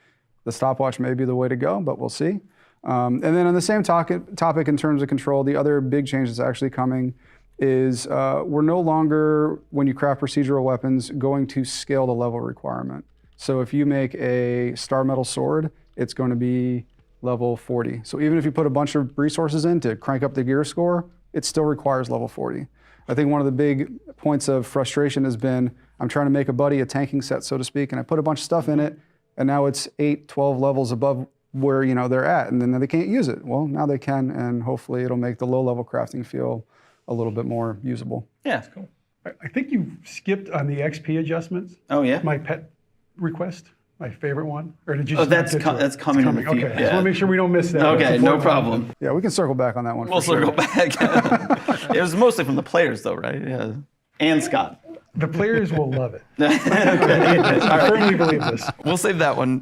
The stopwatch may be the way to go, but we'll see. And then on the same topic in terms of control, the other big change that's actually coming is we're no longer, when you craft procedural weapons, going to scale the level requirement. So if you make a star metal sword, it's going to be level 40. So even if you put a bunch of resources in to crank up the gear score, it still requires level 40. I think one of the big points of frustration has been, I'm trying to make a buddy a tanking set, so to speak, and I put a bunch of stuff in it, and now it's 8, 12 levels above where they're at, and then they can't use it. Well, now they can, and hopefully it'll make the low-level crafting feel a little bit more usable. Yeah, cool. I think you skipped on the XP adjustments. Oh yeah. My pet request, my favorite one. Or did you? Oh, just that's not get to it? that's coming. Coming. In the Okay. future. I just want to make sure we don't miss that. Okay, That's no important. problem. Yeah, we can circle back on that one. We'll for sure. circle back. It was mostly from the players, though, right? Yeah. And Scott. The players will love it. I firmly believe this. We'll save that one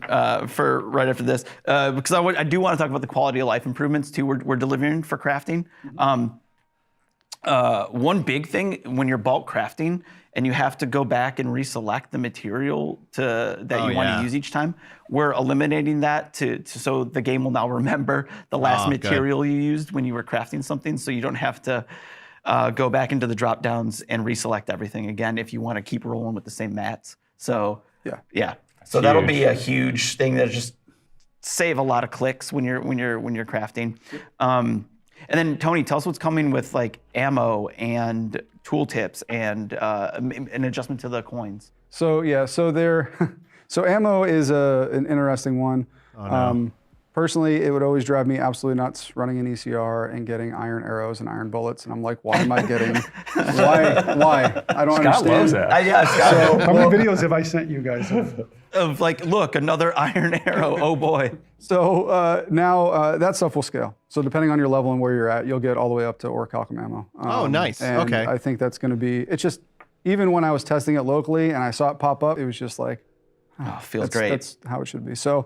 for right after this because I do want to talk about the quality of life improvements too. We're delivering for crafting. One big thing when you're bulk crafting and you have to go back and reselect the material that you want to use each time, we're eliminating that so the game will now remember the last material you used when you were crafting something, so you don't have to go back into the drop downs and reselect everything again if you want to keep rolling with the same mats. So yeah. So that'll be a huge thing that just save a lot of clicks when you're crafting. And then Tony, tell us what's coming with like ammo and tooltips and an adjustment to the coins. So yeah, so ammo is an interesting one. Oh, no. Personally, it would always drive me absolutely nuts running an ECR and getting iron arrows and iron bullets, and I'm like, why am I getting? Why? I don't Scott understand. loves that. Scott, How many videos have I sent you guys? of like, look, another iron arrow. Oh boy. So now that stuff will scale. So depending on your level and where you're at, you'll get all the way up to orichalcum ammo. Oh, nice. And Okay. I think that's going to be. It's just even when I was testing it locally and I saw it pop up, it was just like. Oh, feels great. That's how it should be. So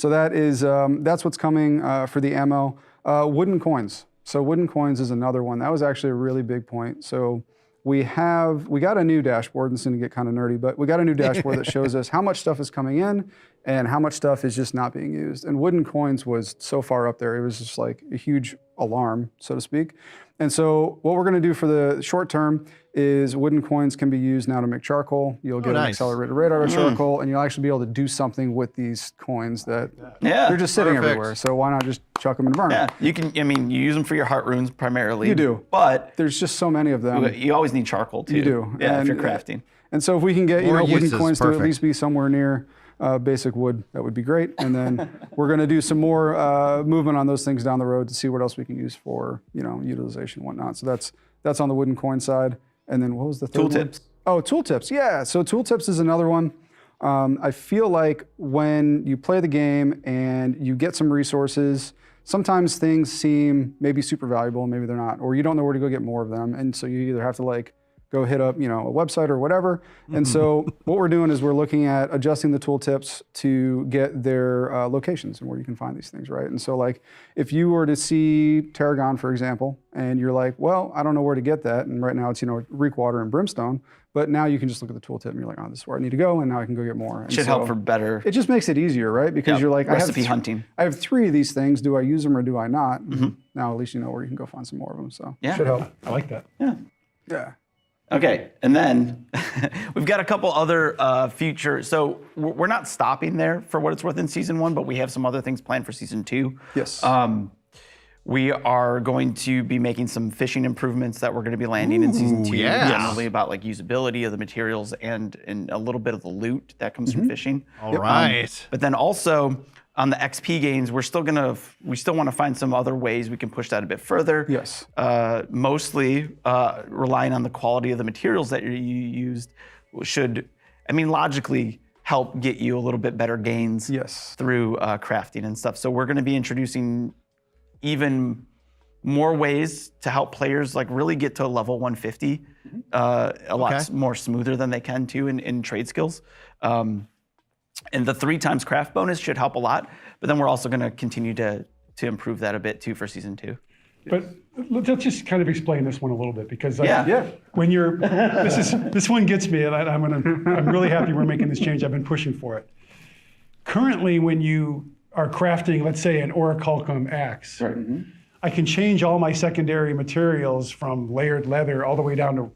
that is that's what's coming for the ammo. Wooden coins. So wooden coins is another one. That was actually a really big point. So we got a new dashboard, and it's going to get kind of nerdy, but we got a new dashboard that shows us how much stuff is coming in and how much stuff is just not being used. And wooden coins was so far up there, it was just like a huge alarm, so to speak. And so what we're going to do for the short term is wooden coins can be used now to make charcoal. You'll get an accelerated rate out of charcoal, and you'll actually be able to do something with these coins that they're just sitting everywhere. So why not just chuck them and burn them? Yeah, you can. I mean, you use them for your heart runes primarily. You do, but there's just so many of them. You always need charcoal too. You do. Yeah, and, if you're crafting. And so if we can get More wooden uses, coins to at perfect. least be somewhere near basic wood, that would be great. And then we're going to do some more movement on those things down the road to see what else we can use for utilization and whatnot. So that's on the wooden coin side. And then what was the third one? Tooltips. Oh, tooltips. Yeah. So tooltips is another one. I feel like when you play the game and you get some resources, sometimes things seem maybe super valuable, maybe they're not, or you don't know where to go get more of them. And so you either have to go hit up, a website or whatever. And so what we're doing is we're looking at adjusting the tooltips to get their locations and where you can find these things, right? And so if you were to see Tarragon, for example, and you're like, well, I don't know where to get that. And right now it's, reek water and brimstone. But now you can just look at the tooltip and you're like, oh, this is where I need to go, and now I can go get more. And Should help for better. It just makes it easier, right? Because you're like, recipe hunting. I have 3 of these things. Do I use them or do I not? Now at least you know where you can go find some more of them. So Yeah. Should help. I like that. yeah. Okay, and then we've got a couple other features. So we're not stopping there for what it's worth in season 1, but we have some other things planned for season 2. Yes. We are going to be making some fishing improvements that we're going to be landing in season 2. yeah. Generally about usability of the materials and a little bit of the loot that comes from fishing. All right. But then also on the XP gains, we still want to find some other ways we can push that a bit further. Yes. Mostly relying on the quality of the materials that you used should, logically help get you a little bit better gains through crafting and stuff. So we're going to be introducing even more ways to help players really get to level 150 a lot more smoother than they can too in trade skills. And the 3 times craft bonus should help a lot, but then we're also going to continue to improve that a bit too for season 2. But let's just kind of explain this one a little bit, because Yeah. when you're this one gets me, and I'm really happy we're making this change. I've been pushing for it. Currently, when you are crafting, let's say, an orichalcum axe, I can change all my secondary materials from layered leather all the way down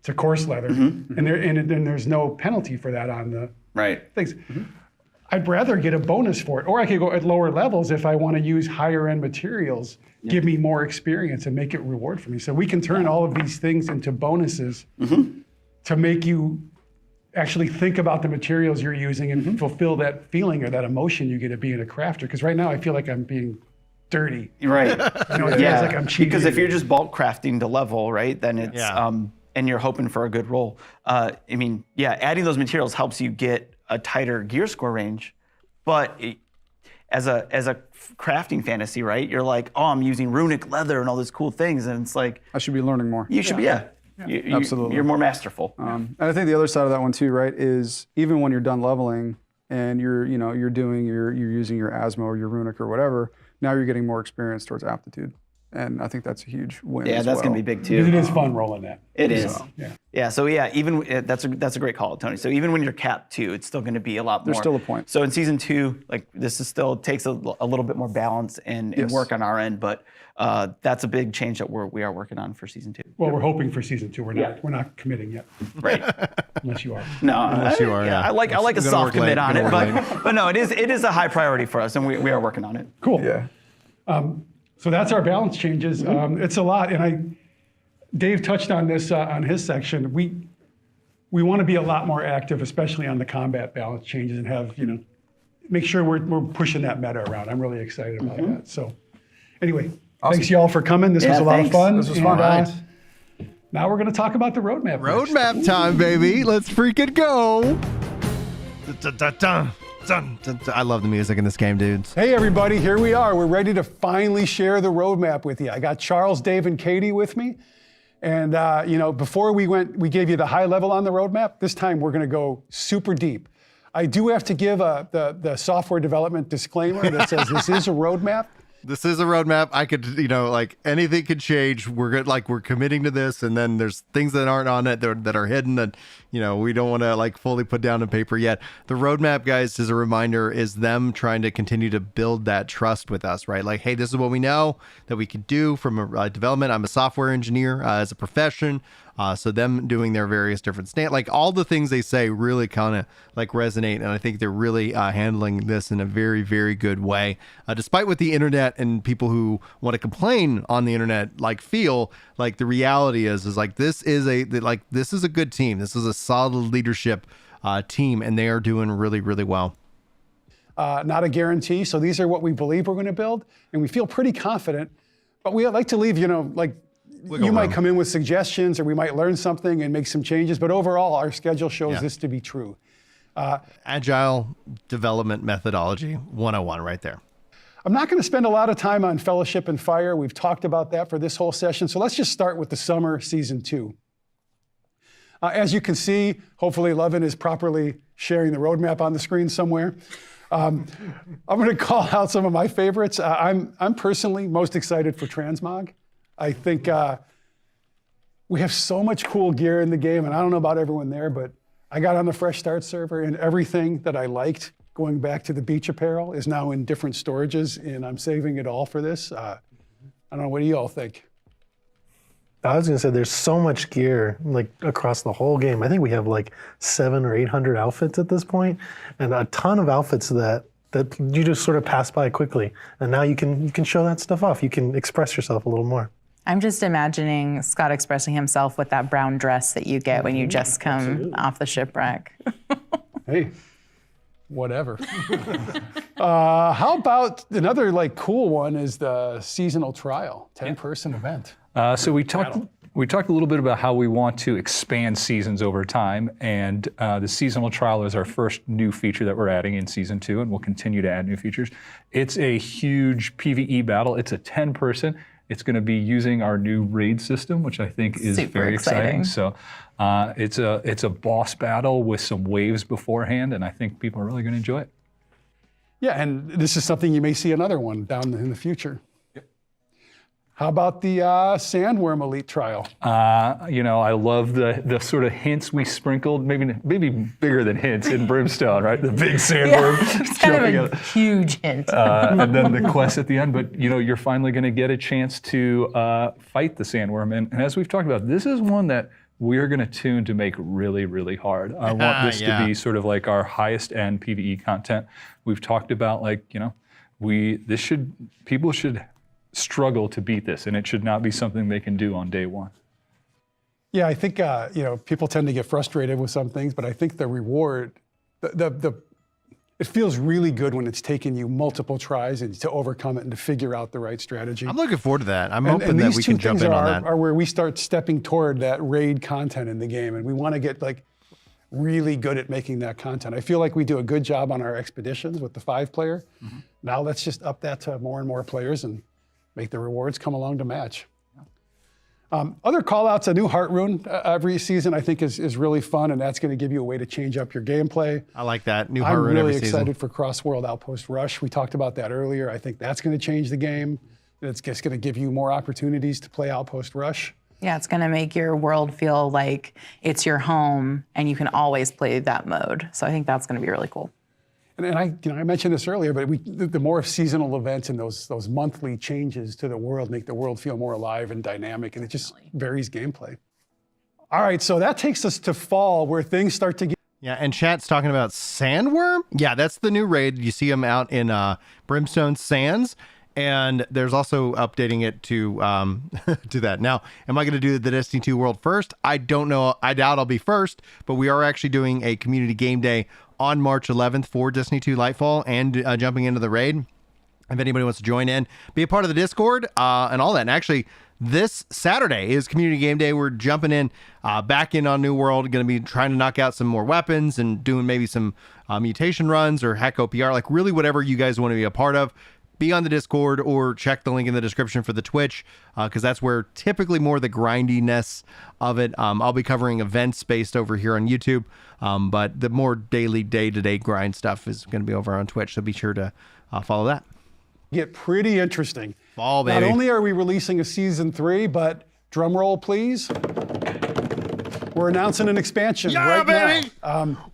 to coarse leather, and there's no penalty for that on the things. I'd rather get a bonus for it, or I could go at lower levels if I want to use higher end materials, give me more experience and make it reward for me. So we can turn all of these things into bonuses to make you actually think about the materials you're using and fulfill that feeling or that emotion you get of being a crafter. Because right now I feel like I'm being dirty. Right. It feels like I'm cheating. Because if you're just bulk crafting to level, right, then it's and you're hoping for a good roll. I mean, yeah, adding those materials helps you get a tighter gear score range, but as a crafting fantasy, right? You're like, oh, I'm using runic leather and all these cool things, and it's like I should be learning more. you should be, Absolutely. You're more masterful. And I think the other side of that one too, right, is even when you're done leveling and you're using your Asmo or your runic or whatever, now you're getting more experience towards aptitude. And I think that's a huge win. Yeah, as that's well. gonna be big It too. is fun rolling that. It is. Yeah. So even that's a great call, Tony. So even when you're capped 2, it's still going to be a lot more. There's still a point. So in season 2, like this is still takes a little bit more balance and work on our end, but that's a big change that we are working on for season 2. Well, we're hoping for season 2. We're not committing yet, Right. unless you are. No, Unless you are, yeah. I like a Gonna soft work late, commit on gonna it, work but no, it is a high priority for us, and we are working on it. Cool. Yeah. So that's our balance changes. It's a lot, and Dave touched on this on his section. We want to be a lot more active, especially on the combat balance changes, and have make sure we're pushing that meta around. I'm really excited about that. So anyway, thanks y'all for coming. This was a lot of fun. This was fun. And, now we're going to talk about the roadmap. next. Roadmap time, baby. Let's freaking go. Dun, dun, dun, dun, dun, dun. I love the music in this game, dudes. Hey everybody, here we are. We're ready to finally share the roadmap with you. I got Charles, Dave, and Katie with me. And before we gave you the high level on the roadmap. This time we're going to go super deep. I do have to give the software development disclaimer that says this is a roadmap. This is a roadmap. I could, like anything could change. We're good. Like we're committing to this, and then there's things that aren't on it that are hidden that, we don't want to like fully put down on paper yet. The roadmap, guys, as a reminder, is them trying to continue to build that trust with us, right? Like, hey, this is what we know that we could do from a development. I'm a software engineer as a profession. So them doing their various different like all the things they say really kind of like resonate. And I think they're really handling this in a very, very good way. Despite what the internet and people who want to complain on the internet like feel, like the reality is like this is a good team. This is a solid leadership team, and they are doing really, really well. Not a guarantee. So these are what we believe we're going to build, and we feel pretty confident. But we like to leave, you might come in with suggestions, or we might learn something and make some changes. But overall, our schedule shows this to be true. Agile development methodology 101 right there. I'm not going to spend a lot of time on Fellowship and Fire. We've talked about that for this whole session. So let's just start with the summer season 2. As you can see, hopefully Levin is properly sharing the roadmap on the screen somewhere. I'm going to call out some of my favorites. I'm personally most excited for Transmog. I think we have so much cool gear in the game, and I don't know about everyone there, but I got on the Fresh Start server, and everything that I liked going back to the beach apparel is now in different storages, and I'm saving it all for this. I don't know, what do you all think? I was gonna say there's so much gear like across the whole game. I think we have like 700 or 800 outfits at this point, and a ton of outfits that you just sort of pass by quickly. And now you can show that stuff off. You can express yourself a little more. I'm just imagining Scott expressing himself with that brown dress that you get when you just come off the shipwreck. Hey, whatever. How about another cool one is the seasonal trial, 10-person event. So we talked a little bit about how we want to expand seasons over time, and the seasonal trial is our first new feature that we're adding in season 2, and we'll continue to add new features. It's a huge PvE battle. It's a 10-person. It's going to be using our new raid system, which I think is Super very exciting. exciting. So it's a boss battle with some waves beforehand, and I think people are really going to enjoy it. Yeah, and this is something you may see another one down in the future. How about the Sandworm Elite trial? I love the sort of hints we sprinkled, maybe bigger than hints in Brimstone, right? The big sandworm. It's kind of a huge hint. And then the quest at the end, but you're finally going to get a chance to fight the sandworm. And as we've talked about, this is one that we're going to tune to make really, really hard. I want this to be sort of like our highest end PvE content. We've talked about people should struggle to beat this, and it should not be something they can do on day one. Yeah, I think people tend to get frustrated with some things, but I think the reward, the it feels really good when it's taken you multiple tries and to overcome it and to figure out the right strategy. I'm looking forward to that. I'm And hoping that these we two can jump things in on that. are where we start stepping toward that raid content in the game, and we want to get like really good at making that content. I feel like we do a good job on our expeditions with the 5-player. Now let's just up that to more and more players and make the rewards come along to match. Other call-outs, a new heart rune every season I think is really fun, and that's going to give you a way to change up your gameplay. I like that. New heart I'm rune really every season. excited for Cross-World Outpost Rush. We talked about that earlier. I think that's going to change the game. It's just going to give you more opportunities to play Outpost Rush. Yeah, it's going to make your world feel like it's your home and you can always play that mode. So I think that's going to be really cool. And I mentioned this earlier, but the more seasonal events and those monthly changes to the world make the world feel more alive and dynamic, and it just varies gameplay. All right, so that takes us to fall, where things start to get. Yeah, and chat's talking about Sandworm. Yeah, that's the new raid. You see them out in Brimstone Sands, and there's also updating it to to that. Now, am I going to do the Destiny 2 World first? I don't know. I doubt I'll be first, but we are actually doing a community game day on March 11th for Destiny 2 Lightfall and jumping into the raid. If anybody wants to join in, be a part of the Discord and all that. And actually, this Saturday is community game day. We're jumping in back in on New World. Going to be trying to knock out some more weapons and doing maybe some mutation runs or hack OPR, like really whatever you guys want to be a part of. Be on the Discord or check the link in the description for the Twitch, because that's where typically more the grindiness of it. I'll be covering events based over here on YouTube, but the more daily, day-to-day grind stuff is going to be over on Twitch, so be sure to follow that. Get pretty interesting. Fall, baby. Not only are we releasing a season 3, but drum roll, please. We're announcing an expansion baby! now.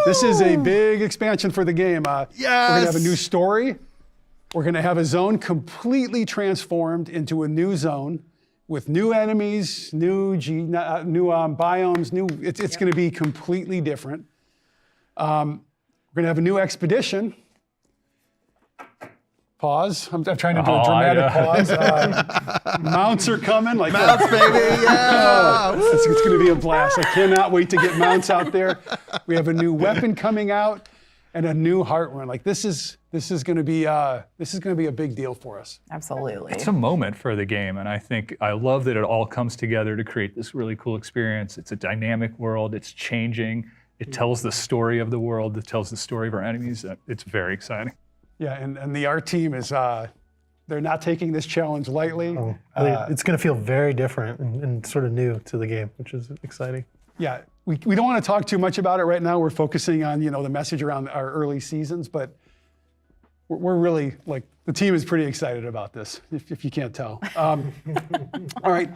This is a big expansion for the game. We're going to have a new story. We're going to have a zone completely transformed into a new zone with new enemies, new biomes. It's going to be completely different. We're going to have a new expedition. Pause. I'm trying to do a dramatic pause. Mounts are coming. Mounts, baby, yeah! It's going to be a blast. I cannot wait to get mounts out there. We have a new weapon coming out and a new heart run. This is going to be a big deal for us. Absolutely. It's a moment for the game, and I love that it all comes together to create this really cool experience. It's a dynamic world. It's changing. It tells the story of the world. It tells the story of our enemies. It's very exciting. Yeah, and the art team is they're not taking this challenge lightly. It's going to feel very different and sort of new to the game, which is exciting. Yeah, we don't want to talk too much about it right now. We're focusing on the message around our early seasons, but we're really the team is pretty excited about this, if you can't tell. All right,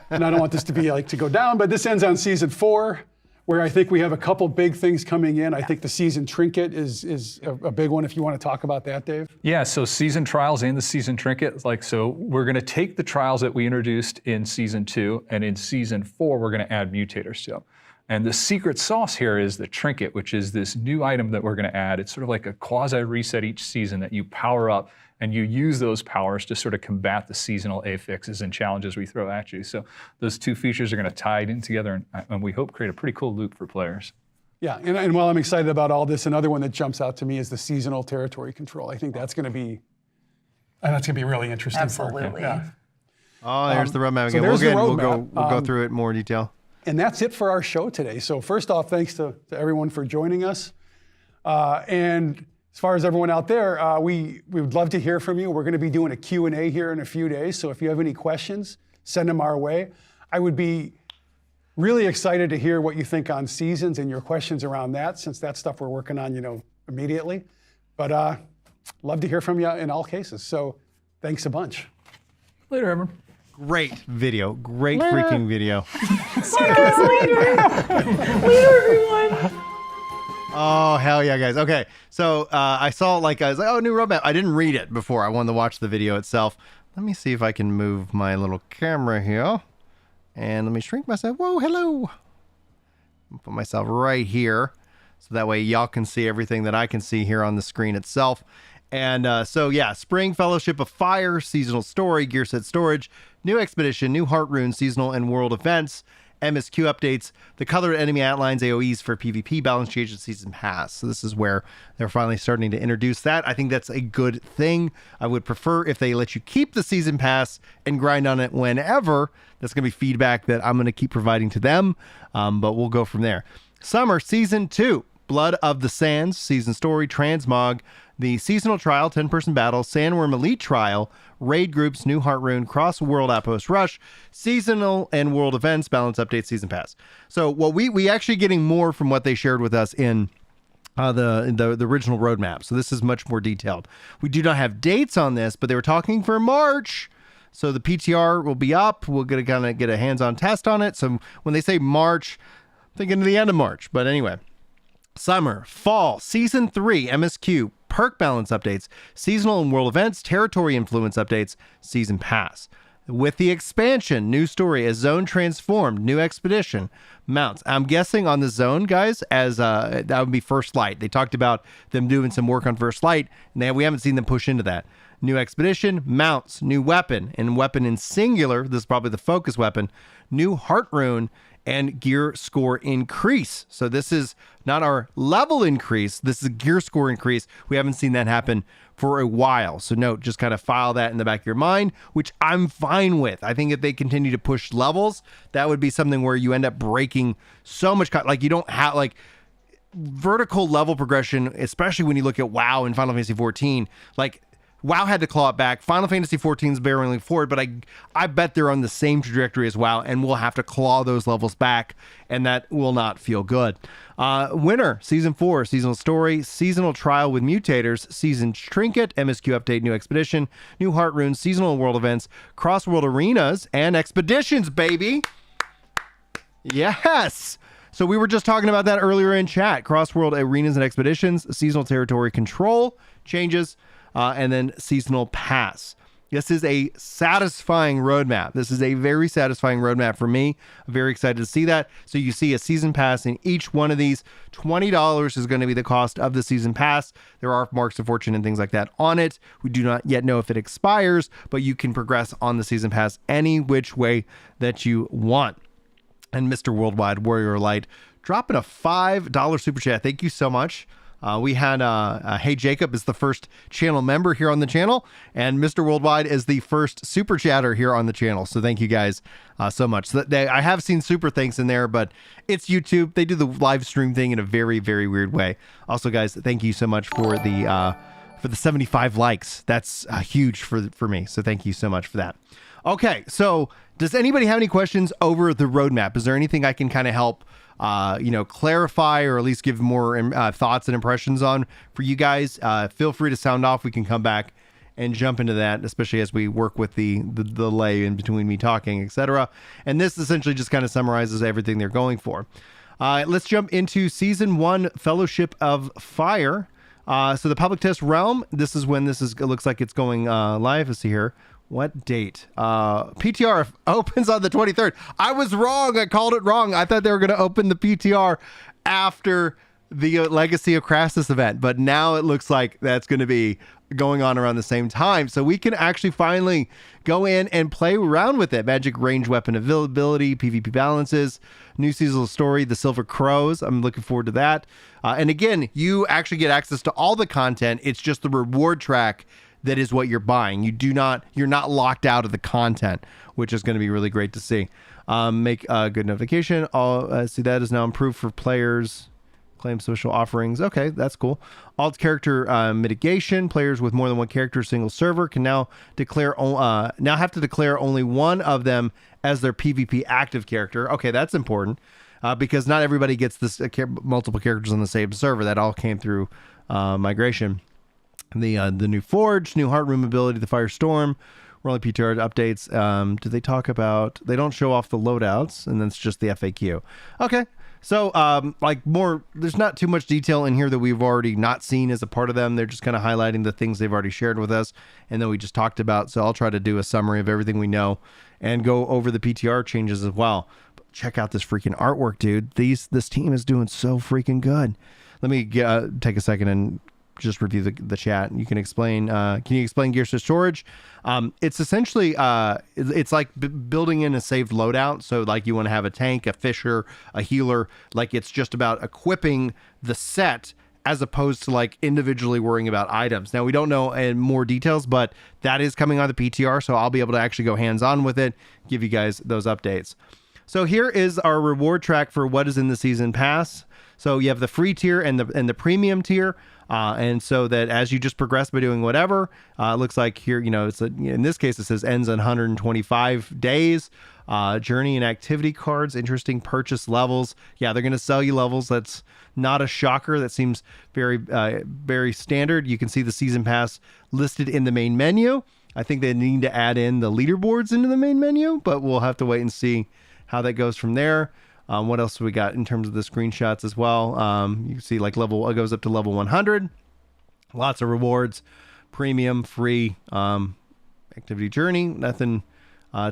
and I don't want this to be to go down, but this ends on season 4, where I think we have a couple big things coming in. I think the season trinket is a big one. If you want to talk about that, Dave. Yeah, so season trials and the season trinket, so we're going to take the trials that we introduced in season 2, and in season 4, we're going to add mutators to them. And the secret sauce here is the trinket, which is this new item that we're going to add. It's sort of like a quasi-reset each season that you power up, and you use those powers to sort of combat the seasonal affixes and challenges we throw at you. So those two features are going to tie in together, and we hope create a pretty cool loop for players. Yeah, and while I'm excited about all this, another one that jumps out to me is the seasonal territory control. I think that's going to be really interesting. Absolutely. Oh, there's the roadmap again. there's the We'll roadmap. go through it in more detail. And that's it for our show today. So first off, thanks to everyone for joining us. And as far as everyone out there, we would love to hear from you. We're going to be doing a Q&A here in a few days. So if you have any questions, send them our way. I would be really excited to hear what you think on seasons and your questions around that, since that's stuff we're working on, immediately. But love to hear from you in all cases. So thanks a bunch. Later, everyone. Great video. Great freaking video. Oh, hell yeah, guys. Okay, so I saw I was like, oh, new roadmap. I didn't read it before. I wanted to watch the video itself. Let me see if I can move my little camera here. And let me shrink myself. Whoa, hello. I'll put myself right here, so that way y'all can see everything that I can see here on the screen itself. And so, yeah, Spring, Fellowship of Fire, Seasonal Story, Gear Set Storage, New Expedition, New Heart Rune, Seasonal and World Events. MSQ updates, the colored enemy outlines, AoEs for PvP, balance change, and season pass. So this is where they're finally starting to introduce that. I think that's a good thing. I would prefer if they let you keep the season pass and grind on it whenever. That's going to be feedback that I'm going to keep providing to them, but we'll go from there. Summer Season 2, Blood of the Sands, Season Story, Transmog, the Seasonal Trial, 10-person battle, Sandworm Elite Trial, Raid Groups, New Heart Rune, Cross World Outpost Rush, Seasonal and World Events, Balance Update, Season Pass. So what we actually getting more from what they shared with us in the original roadmap. So this is much more detailed. We do not have dates on this, but they were talking for March. So the PTR will be up. We're going to kind of get a hands-on test on it. So when they say March, I'm thinking the end of March. But anyway, Summer, Fall, Season 3, MSQ, perk balance updates, seasonal and world events, territory influence updates, season pass. With the expansion, new story, a zone transformed, new expedition, mounts. I'm guessing on the zone, guys, as that would be First Light. They talked about them doing some work on First Light, and we haven't seen them push into that. New expedition, mounts, new weapon, and weapon in singular. This is probably the focus weapon. New heart rune, and gear score increase. So this is not our level increase. This is a gear score increase. We haven't seen that happen for a while. So note, just kind of file that in the back of your mind, which I'm fine with. I think if they continue to push levels, that would be something where you end up breaking so much. Like you don't have like vertical level progression, especially when you look at WoW and Final Fantasy 14, like WoW had to claw it back. Final Fantasy 14 is barreling forward, but I bet they're on the same trajectory as WoW, and we'll have to claw those levels back, and that will not feel good. Winter, Season 4, Seasonal Story, Seasonal Trial with Mutators, Season Trinket, MSQ Update, New Expedition, New Heart Runes, Seasonal World Events, Cross-World Arenas, and Expeditions, baby! Yes! So we were just talking about that earlier in chat. Cross-World Arenas and Expeditions, Seasonal Territory Control changes, and then Seasonal Pass. This is a satisfying roadmap. This is a very satisfying roadmap for me. I'm very excited to see that. So you see a season pass in each one of these. $20 is going to be the cost of the season pass. There are marks of fortune and things like that on it. We do not yet know if it expires, but you can progress on the season pass any which way that you want. And Mr. Worldwide Warrior Light dropping a $5 super chat. Thank you so much. We had Hey Jacob is the first channel member here on the channel, and Mr. Worldwide is the first super chatter here on the channel. So thank you guys so much. So I have seen super thanks in there, but it's YouTube. They do the live stream thing in a very, very weird way. Also, guys, thank you so much for the 75 likes. That's huge for me. So thank you so much for that. Okay, so does anybody have any questions over the roadmap? Is there anything I can kind of help clarify or at least give more thoughts and impressions on for you guys? Feel free to sound off. We can come back and jump into that, especially as we work with the delay in between me talking, etc. And this essentially just kind of summarizes everything they're going for. Let's jump into Season 1, Fellowship of Fire. So the public test realm, this is when it looks like it's going live. Let's see here. What date? PTR opens on the 23rd. I was wrong. I called it wrong. I thought they were going to open the PTR after the Legacy of Crassus event, but now it looks like that's going to be going on around the same time. So we can actually finally go in and play around with it. Magic range weapon availability, PvP balances, new seasonal story, the Silver Crows. I'm looking forward to that. And again, you actually get access to all the content. It's just the reward track that is what you're buying. You're not locked out of the content, which is going to be really great to see. Make a good notification. See, that is now improved for players. Claim social offerings. Okay, that's cool. Alt character mitigation. Players with more than one character, single server, can now have to declare only one of them as their PvP active character. Okay, that's important because not everybody gets this multiple characters on the same server. That all came through migration. The new Forge, new Heart Room ability, the Firestorm, rolling PTR updates. Do they talk about? They don't show off the loadouts, and then it's just the FAQ. Okay, so there's not too much detail in here that we've already not seen as a part of them. They're just kind of highlighting the things they've already shared with us, and then we just talked about. So I'll try to do a summary of everything we know, and go over the PTR changes as well. But check out this freaking artwork, dude. This team is doing so freaking good. Let me take a second and just review the chat. You can explain. Can you explain Gears to Storage? It's essentially it's like building in a saved loadout. So like you want to have a tank, a fisher, a healer. Like it's just about equipping the set as opposed to like individually worrying about items. Now we don't know in more details, but that is coming on the PTR, so I'll be able to actually go hands-on with it, give you guys those updates. So here is our reward track for what is in the season pass. So you have the free tier and the premium tier, and so that as you just progress by doing whatever, it looks like here, it's in this case it says ends on 125 days. Journey and activity cards, interesting purchase levels. Yeah, they're going to sell you levels. That's not a shocker. That seems very, very standard. You can see the season pass listed in the main menu. I think they need to add in the leaderboards into the main menu, but we'll have to wait and see how that goes from there. What else do we got in terms of the screenshots as well? You can see like it goes up to level 100. Lots of rewards, premium, free, activity journey, nothing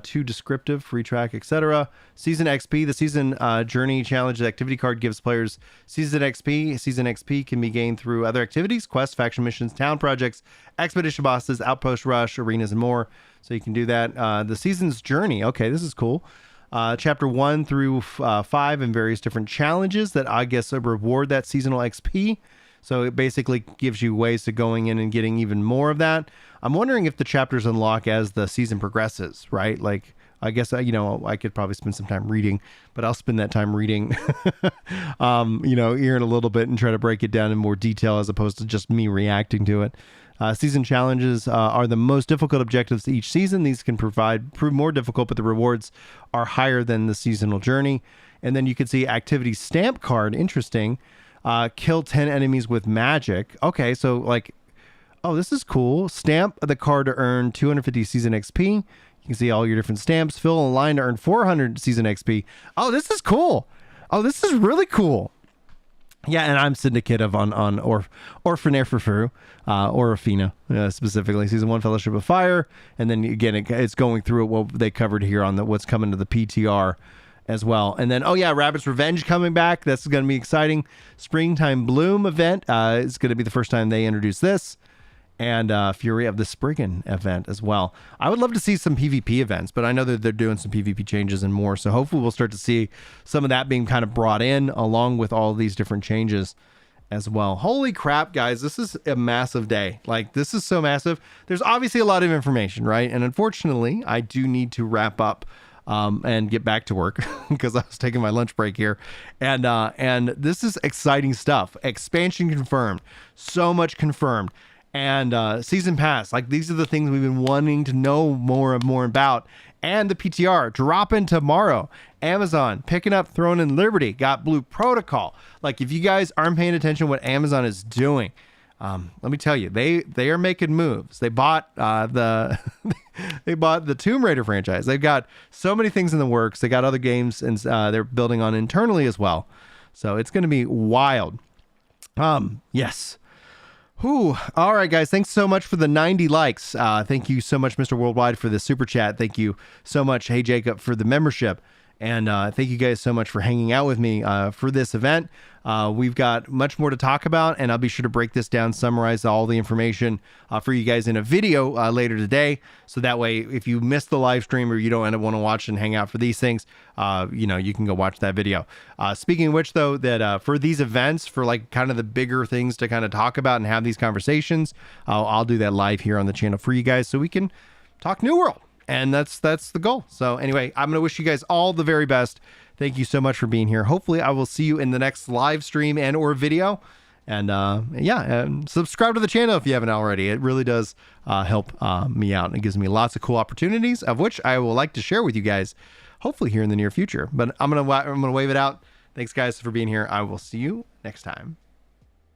too descriptive, free track, etc. Season XP, the season journey challenge activity card gives players season XP. Season XP can be gained through other activities, quests, faction missions, town projects, expedition bosses, outpost rush, arenas, and more. So you can do that. The season's journey. Okay, this is cool. Chapter 1 through 5 and various different challenges that I guess reward that seasonal XP. So it basically gives you ways to going in and getting even more of that. I'm wondering if the chapters unlock as the season progresses, right? Like, I guess, I could probably spend some time reading, but I'll spend that time reading, here in a little bit and try to break it down in more detail as opposed to just me reacting to it. Season challenges are the most difficult objectives each season. These can prove more difficult, but the rewards are higher than the seasonal journey. And then you can see activity stamp card. Interesting. Kill 10 enemies with magic. Okay, so like, oh, this is cool. Stamp the card to earn 250 season XP. You can see all your different stamps. Fill a line to earn 400 season XP. Oh, this is cool. Oh, this is really cool. Yeah, and I'm Syndicate of on Orphanerfru, Orafina, specifically. Season 1, Fellowship of Fire. And then again, it's going through what they covered here on what's coming to the PTR as well. And then, Rabbit's Revenge coming back. That's going to be exciting. Springtime Bloom event is going to be the first time they introduce this. And Fury of the Spriggan event as well. I would love to see some PvP events, but I know that they're doing some PvP changes and more. So hopefully we'll start to see some of that being kind of brought in along with all of these different changes as well. Holy crap, guys. This is a massive day. Like, this is so massive. There's obviously a lot of information, right? And unfortunately, I do need to wrap up and get back to work because I was taking my lunch break here. And this is exciting stuff. Expansion confirmed. So much confirmed. And season pass, like these are the things we've been wanting to know more and more about. And the PTR dropping tomorrow. Amazon picking up Throne and Liberty, got Blue Protocol. Like, if you guys aren't paying attention to what Amazon is doing, let me tell you, they are making moves. They bought they bought the Tomb Raider franchise. They've got so many things in the works. They got other games and they're building on internally as well. So it's going to be wild. Yes. Whew. All right, guys. Thanks so much for the 90 likes. Thank you so much, Mr. Worldwide, for the super chat. Thank you so much, Hey Jacob, for the membership. And thank you guys so much for hanging out with me for this event. We've got much more to talk about, and I'll be sure to break this down, summarize all the information for you guys in a video later today. So that way, if you miss the live stream or you don't end up want to watch and hang out for these things, you can go watch that video. Speaking of which, though, that for these events, for like kind of the bigger things to kind of talk about and have these conversations, I'll do that live here on the channel for you guys so we can talk New World. And that's the goal. So anyway, I'm going to wish you guys all the very best. Thank you so much for being here. Hopefully I will see you in the next live stream and or video. And subscribe to the channel if you haven't already. It really does help me out. It gives me lots of cool opportunities, of which I will like to share with you guys, hopefully here in the near future. But I'm gonna wave it out. Thanks guys for being here. I will see you next time.